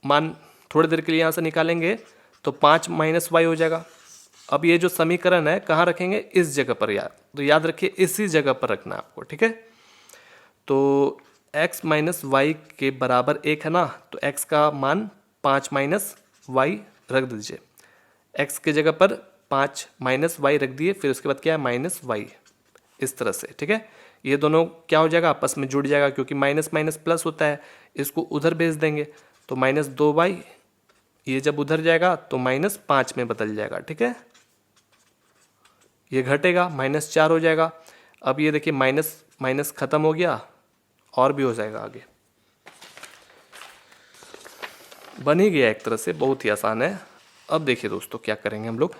S1: मान थोड़ी देर के लिए यहाँ से निकालेंगे तो 5 - y हो जाएगा। अब ये जो समीकरण है कहाँ रखेंगे, इस जगह पर, तो याद रखिए इसी जगह पर रखना है आपको, ठीक है। तो x - y के बराबर 1 है ना, तो x का मान 5 - y रख दीजिए। x के जगह पर 5 - y रख दिए, फिर उसके बाद क्या है, -y, इस तरह से, ठीक है। ये दोनों क्या हो जाएगा, आपस में जुड़ जाएगा, क्योंकि माइनस माइनस प्लस होता है। इसको उधर भेज देंगे तो -2y, ये जब उधर जाएगा तो -5 में बदल जाएगा, ठीक है। ये घटेगा, -4 हो जाएगा। अब ये देखिए माइनस माइनस खत्म हो गया, और भी हो जाएगा आगे, बन ही गया एक तरह से, बहुत ही आसान है। अब देखिए दोस्तों क्या करेंगे हम लोग,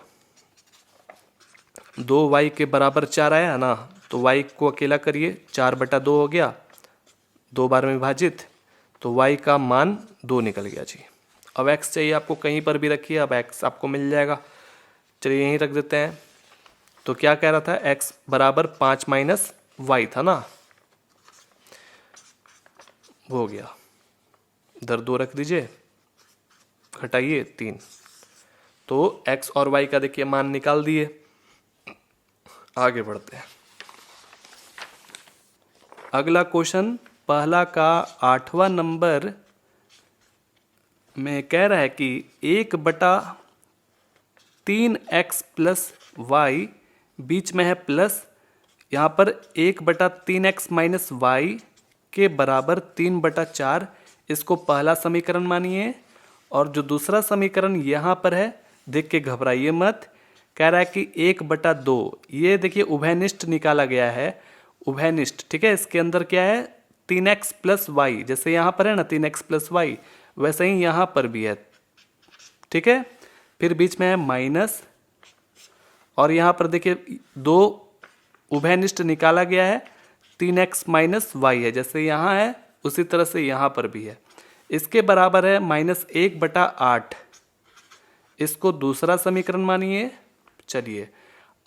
S1: 2y के बराबर 4 आया है ना, तो y को अकेला करिए, 4/2 हो गया, 2 बार में विभाजित, तो y का मान 2 निकल गया जी। अब x चाहिए आपको, कहीं पर भी रखिए, अब x आपको मिल जाएगा। चलिए यहीं रख देते हैं। तो क्या कह रहा था, x बराबर 5 - y था ना, हो गया, इधर 2 रख दीजिए, घटाइए 3, तो x और y का देखिए मान निकाल दिए। आगे बढ़ते हैं, अगला क्वेश्चन पहला का 8वां नंबर में कह रहा है कि 1/3x + y, बीच में है प्लस, यहाँ पर 1/3x - y के बराबर 3/4, इसको पहला समीकरण मानिए। और जो दूसरा समीकरण यहाँ पर है, देख के घबराइए मत, कह रहा है कि 1/2, ये देखिए उभयनिष्ठ निकाला गया है, उभयनिष्ठ, ठीक है। इसके अंदर क्या है, 3x + y, जैसे यहाँ पर है ना 3x + y, वैसे ही यहाँ पर भी है, ठीक है। फिर बीच में है माइनस, और यहाँ पर देखिए 2 उभयनिष्ठ निकाला गया है, 3x - y है, जैसे यहाँ है उसी तरह से यहाँ पर भी है। इसके बराबर है -1/8, इसको दूसरा समीकरण मानिए। चलिए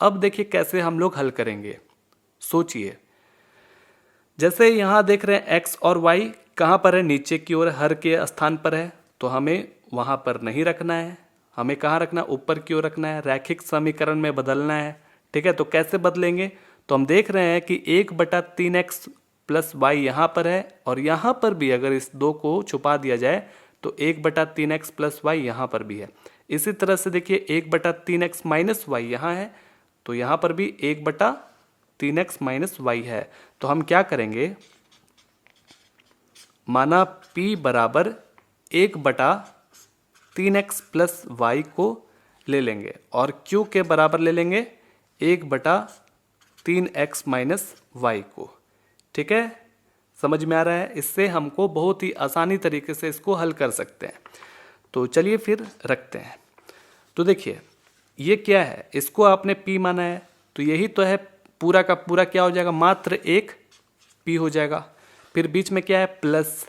S1: अब देखिए कैसे हम लोग हल करेंगे, सोचिए। जैसे यहाँ देख रहे हैं x और y कहाँ पर है, नीचे की ओर हर के स्थान पर है, तो हमें वहाँ पर नहीं रखना है, हमें कहाँ रखना है, ऊपर की ओर रखना है, रैखिक समीकरण में बदलना है, ठीक है। तो कैसे बदलेंगे, तो हम देख रहे हैं कि 1/3x + y यहाँ पर है, और यहाँ पर भी अगर इस 2 को छुपा दिया जाए तो 1/3x प्लस वाई यहाँ पर भी है। इसी तरह से देखिए 1/3x माइनस वाई यहाँ है, तो यहाँ पर भी 1/3x माइनस वाई है। तो हम क्या करेंगे, माना p बराबर 1/3x प्लस वाई को ले लेंगे और q के बराबर ले लेंगे 1/3x माइनस वाई को। ठीक है, समझ में आ रहा है? इससे हमको बहुत ही आसानी तरीके से इसको हल कर सकते हैं। तो चलिए फिर रखते हैं। तो देखिए ये क्या है, इसको आपने p माना है, तो यही तो है, पूरा का पूरा क्या हो जाएगा, मात्र एक p हो जाएगा। फिर बीच में क्या है, प्लस,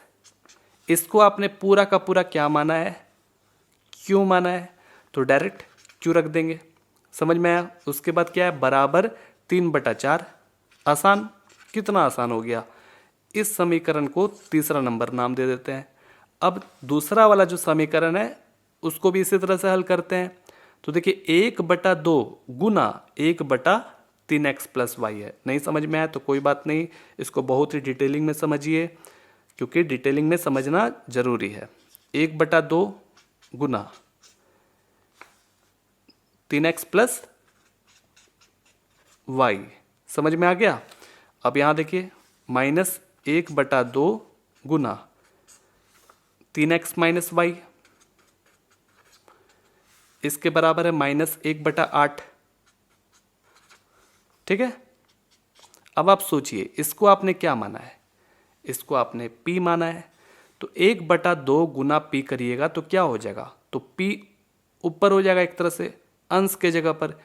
S1: इसको आपने पूरा का पूरा क्या माना है, q माना है, तो डायरेक्ट q रख देंगे। समझ में आया? उसके बाद क्या है, बराबर 3/4। आसान, कितना आसान हो गया। इस समीकरण को तीसरा नंबर नाम दे देते हैं। अब दूसरा वाला जो समीकरण है उसको भी इसी तरह से हल करते हैं। तो देखिए 1/2 गुना 1/3x प्लस वाई है। नहीं समझ में आया तो कोई बात नहीं, इसको बहुत ही डिटेलिंग में समझिए, क्योंकि डिटेलिंग में समझना जरूरी है। 1/2 गुना 3x प्लस वाई, समझ में आ गया। अब यहां देखिए माइनस 1/2 गुना 3x माइनस वाई, इसके बराबर है -1/8। ठीक है, अब आप सोचिए इसको आपने क्या माना है, इसको आपने p माना है, तो 1/2 गुना p करिएगा तो क्या हो जाएगा, तो p ऊपर हो जाएगा एक तरह से अंश के जगह पर,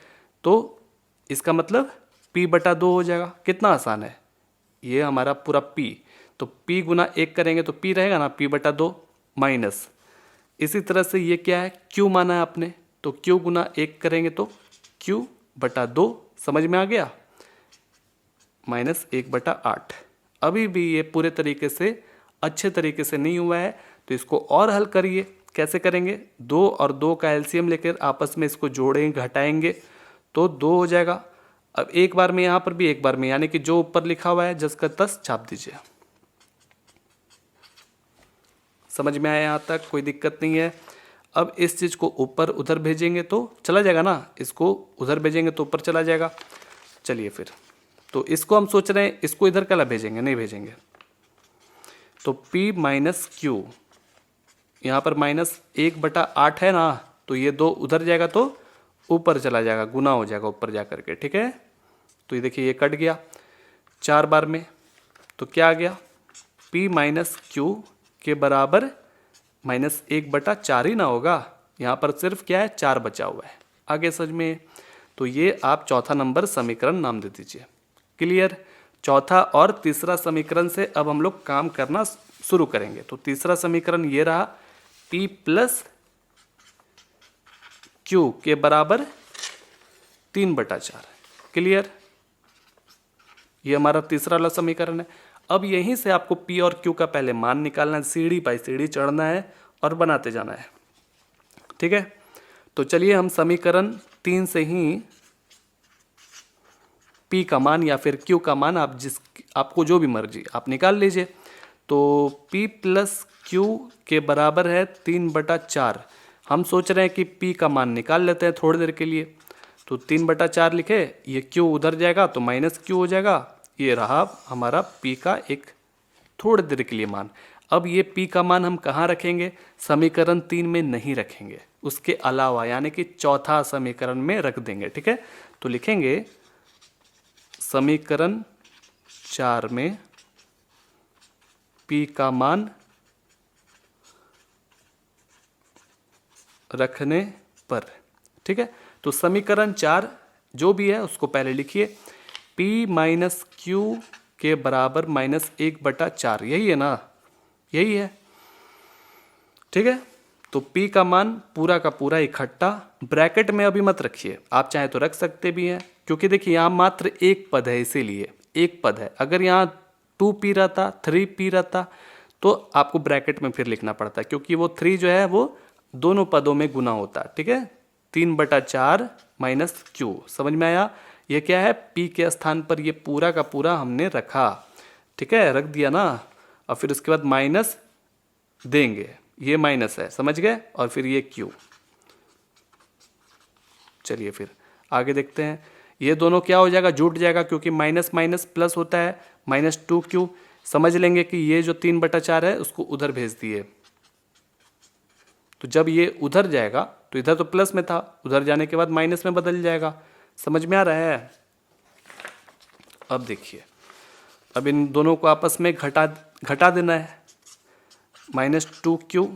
S1: तो इसका मतलब p/2 हो जाएगा। कितना आसान है ये हमारा पूरा p। तो p गुना 1 करेंगे तो p रहेगा ना, p/2 माइनस, इसी तरह से ये क्या है, q माना है आपने, तो q गुना 1 करेंगे तो q/2। समझ में आ गया, -1/8। अभी भी ये पूरे तरीके से अच्छे तरीके से नहीं हुआ है, तो इसको और हल करिए। कैसे करेंगे, 2 और 2 का एलसीएम लेकर आपस में इसको जोड़ेंगे, घटाएंगे तो 2 हो जाएगा। अब एक बार में यहाँ पर भी एक बार में, यानी कि जो ऊपर लिखा हुआ है जस का तस छाप दीजिए। समझ में आया यहाँ तक, कोई दिक्कत नहीं है। अब इस चीज़ को ऊपर उधर भेजेंगे तो चला जाएगा ना, इसको उधर भेजेंगे तो ऊपर चला जाएगा। चलिए फिर, तो इसको हम सोच रहे हैं इसको इधर कला भेजेंगे, नहीं भेजेंगे, तो p माइनस क्यू, यहाँ पर -1/8 है ना, तो ये 2 उधर जाएगा तो ऊपर चला जाएगा, गुना हो जाएगा ऊपर जा करके। ठीक है, तो ये देखिए ये कट गया 4 बार में, तो क्या आ गया, p माइनस क्यू के बराबर -1/4 ही ना होगा, यहाँ पर सिर्फ क्या है, 4 बचा हुआ है। आगे समझ में, तो ये आप चौथा नंबर समीकरण नाम दे दीजिए। क्लियर। चौथा और तीसरा समीकरण से अब हम लोग काम करना शुरू करेंगे। तो तीसरा समीकरण ये रहा, p प्लस क्यू के बराबर 3/4। क्लियर, ये हमारा तीसरा वाला समीकरण है। अब यहीं से आपको p और q का पहले मान निकालना है, सीढ़ी बाई सीढ़ी चढ़ना है और बनाते जाना है। ठीक है, तो चलिए हम समीकरण 3 से ही p का मान या फिर q का मान, आपको जो भी मर्जी आप निकाल लीजिए। तो p प्लस क्यू के बराबर है 3/4। हम सोच रहे हैं कि p का मान निकाल लेते हैं थोड़ी देर के लिए, तो 3/4 लिखे, ये q उधर जाएगा तो -q हो जाएगा। ये रहा हमारा p का एक थोड़ी देर के लिए मान। अब ये p का मान हम कहाँ रखेंगे, समीकरण 3 में नहीं रखेंगे, उसके अलावा यानी कि चौथा समीकरण में रख देंगे। ठीक है, तो लिखेंगे समीकरण 4 में p का मान रखने पर। ठीक है, तो समीकरण 4 जो भी है उसको पहले लिखिए, p माइनस क्यू के बराबर -1/4, यही है ना, यही है। ठीक है, तो p का मान पूरा का पूरा इकट्ठा, ब्रैकेट में अभी मत रखिए, आप चाहे तो रख सकते भी हैं, क्योंकि देखिए यहाँ मात्र एक पद है, इसीलिए एक पद है। अगर यहाँ 2p रहता, 3p रहता, तो आपको ब्रैकेट में फिर लिखना पड़ता है, क्योंकि वो 3 जो है वो दोनों पदों में गुना होता है। ठीक है, 3/4 माइनस क्यू, समझ में आया। ये क्या है, p के स्थान पर ये पूरा का पूरा हमने रखा। ठीक है, रख दिया ना, और फिर उसके बाद माइनस देंगे, ये माइनस है, समझ गए, और फिर ये क्यू। चलिए फिर आगे देखते हैं। ये दोनों क्या हो जाएगा, जुट जाएगा, क्योंकि माइनस माइनस प्लस होता है, -2q। समझ लेंगे कि ये जो 3/4 है उसको उधर भेज दिए, तो जब ये उधर जाएगा तो इधर तो प्लस में था, उधर जाने के बाद माइनस में बदल जाएगा। समझ में आ रहा है? अब देखिए, अब इन दोनों को आपस में घटा देना है, -2q।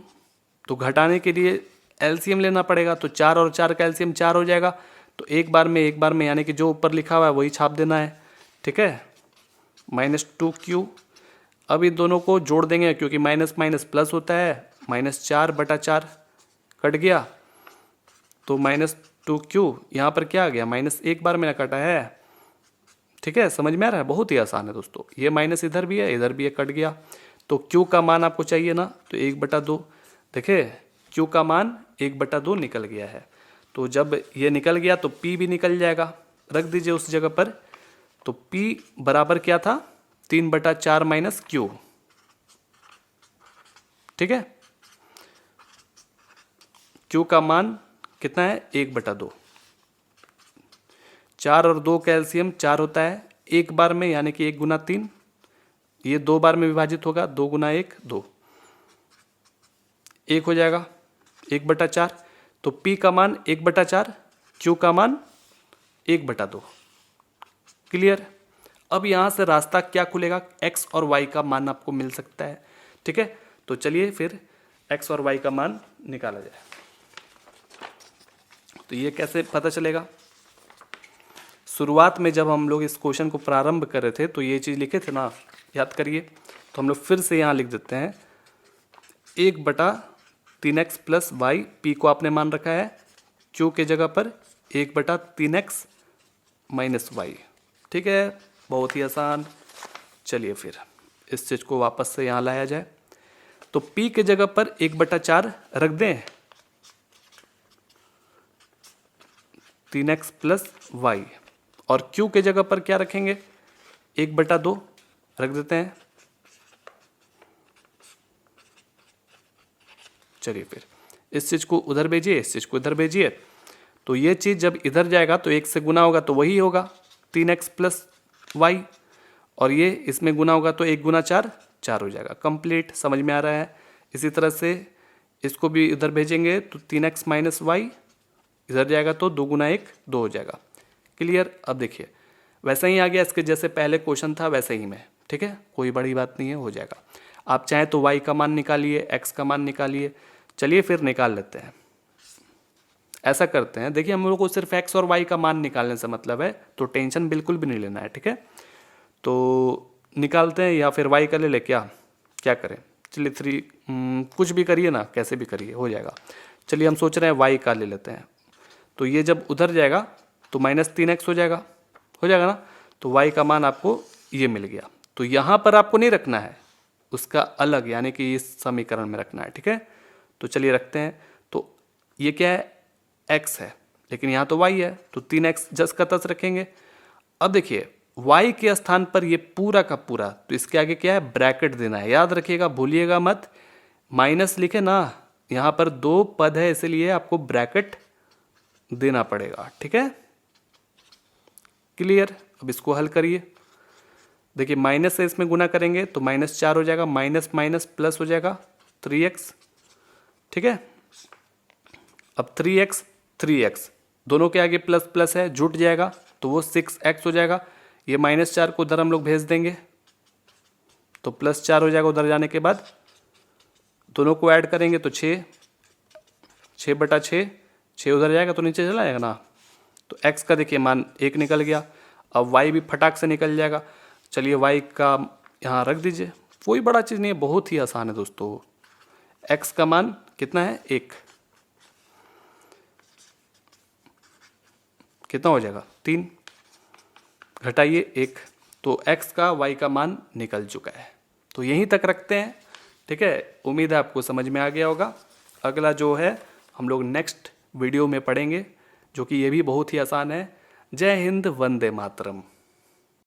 S1: तो घटाने के लिए एलसीएम लेना पड़ेगा, तो 4 और 4 का एलसीएम 4 हो जाएगा। तो एक बार में यानी कि जो ऊपर लिखा हुआ है वही छाप देना है, ठीक है, -2q। अब इन दोनों को जोड़ देंगे, क्योंकि माइनस माइनस प्लस होता है, -4/4 कट गया, तो -2q। यहाँ पर क्या आ गया, माइनस एक बार में ना कटा है, ठीक है, समझ में आ रहा है? बहुत ही आसान है दोस्तों। ये माइनस इधर भी है, इधर भी है, कट गया। तो q का मान आपको चाहिए ना, तो 1/2। देखिए q का मान 1/2 निकल गया है। तो जब ये निकल गया तो p भी निकल जाएगा, रख दीजिए उस जगह पर। तो p बराबर क्या था, 3/4 - q, ठीक है। q का मान कितना है, 1/2। 4 और 2 का एलसीएम 4 होता है, एक बार में यानी कि 1 × 3। ये 2 बार में विभाजित होगा, 2 × 1 2, 1 हो जाएगा, 1/4। तो p का मान 1/4, q का मान 1/2। क्लियर? अब यहाँ से रास्ता क्या खुलेगा, x और y का मान आपको मिल सकता है, ठीक है। तो चलिए फिर x और y का मान निकाला जाए। तो ये कैसे पता चलेगा, शुरुआत में जब हम लोग इस क्वेश्चन को प्रारंभ कर रहे थे तो ये चीज़ लिखे थे ना, याद करिए। तो हम लोग फिर से यहाँ लिख देते हैं, 1/3x + y, p को आपने मान रखा है, q के जगह पर 1/3x - y, ठीक है, बहुत ही आसान। चलिए फिर इस चीज़ को वापस से यहाँ लाया जाए। तो p के जगह पर 1/4 रख दें, 3x + y, और q के जगह पर क्या रखेंगे, 1/2 रख देते हैं। चलिए फिर इस चीज़ को उधर भेजिए, इस चीज़ को इधर भेजिए। तो ये चीज़ जब इधर जाएगा तो 1 से गुना होगा तो वही होगा 3x + y, और ये इसमें गुना होगा तो 1 × 4 4 हो जाएगा। कंप्लीट, समझ में आ रहा है? इसी तरह से इसको भी इधर भेजेंगे तो 3x - y, इधर जाएगा तो 2 × 1 2 हो जाएगा। क्लियर? अब देखिए वैसा ही आ गया, इसके जैसे पहले क्वेश्चन था वैसे ही में, ठीक है, कोई बड़ी बात नहीं है, हो जाएगा। आप चाहे तो y का मान निकालिए, x का मान निकालिए। चलिए फिर निकाल लेते हैं। ऐसा करते हैं, देखिए हम लोग को सिर्फ x और y का मान निकालने से मतलब है, तो टेंशन बिल्कुल भी नहीं लेना है, ठीक है। तो निकालते हैं, या फिर y का ले ले, क्या करें, चलिए 3 कुछ भी करिए ना, कैसे भी करिए, हो जाएगा। चलिए हम सोच रहे हैं y का ले लेते हैं। तो ये जब उधर जाएगा तो -3x हो जाएगा ना। तो y का मान आपको ये मिल गया। तो यहाँ पर आपको नहीं रखना है, उसका अलग, यानी कि इस समीकरण में रखना है, ठीक है। तो चलिए रखते हैं। तो ये क्या है, x है, लेकिन यहाँ तो y है, तो 3x जस का तस रखेंगे। अब देखिए y के स्थान पर ये पूरा का पूरा, तो इसके आगे क्या है, ब्रैकेट देना है, याद रखिएगा, भूलिएगा मत। माइनस लिखे ना, यहाँ पर 2 पद है, इसलिए आपको ब्रैकेट देना पड़ेगा, ठीक है। क्लियर? अब इसको हल करिए। देखिए माइनस से इसमें गुना करेंगे तो -4 हो जाएगा, माइनस माइनस प्लस हो जाएगा 3x, ठीक है। अब 3x दोनों के आगे प्लस प्लस है, जुट जाएगा तो वो 6x हो जाएगा। ये -4 को उधर हम लोग भेज देंगे तो +4 हो जाएगा। उधर जाने के बाद दोनों को ऐड करेंगे तो 6 उधर जाएगा तो नीचे चला जाएगा ना। तो x का देखिए मान 1 निकल गया। अब y भी फटाक से निकल जाएगा। चलिए y का यहाँ रख दीजिए, कोई बड़ा चीज़ नहीं है, बहुत ही आसान है दोस्तों। x का मान कितना है, 1, कितना हो जाएगा, 3, घटाइए 1, तो x का y का मान निकल चुका है। तो यहीं तक रखते हैं, ठीक है। उम्मीद है आपको समझ में आ गया होगा। अगला जो है हम लोग नेक्स्ट वीडियो में पढ़ेंगे, जो कि ये भी बहुत ही आसान है। जय हिंद, वंदे मातरम।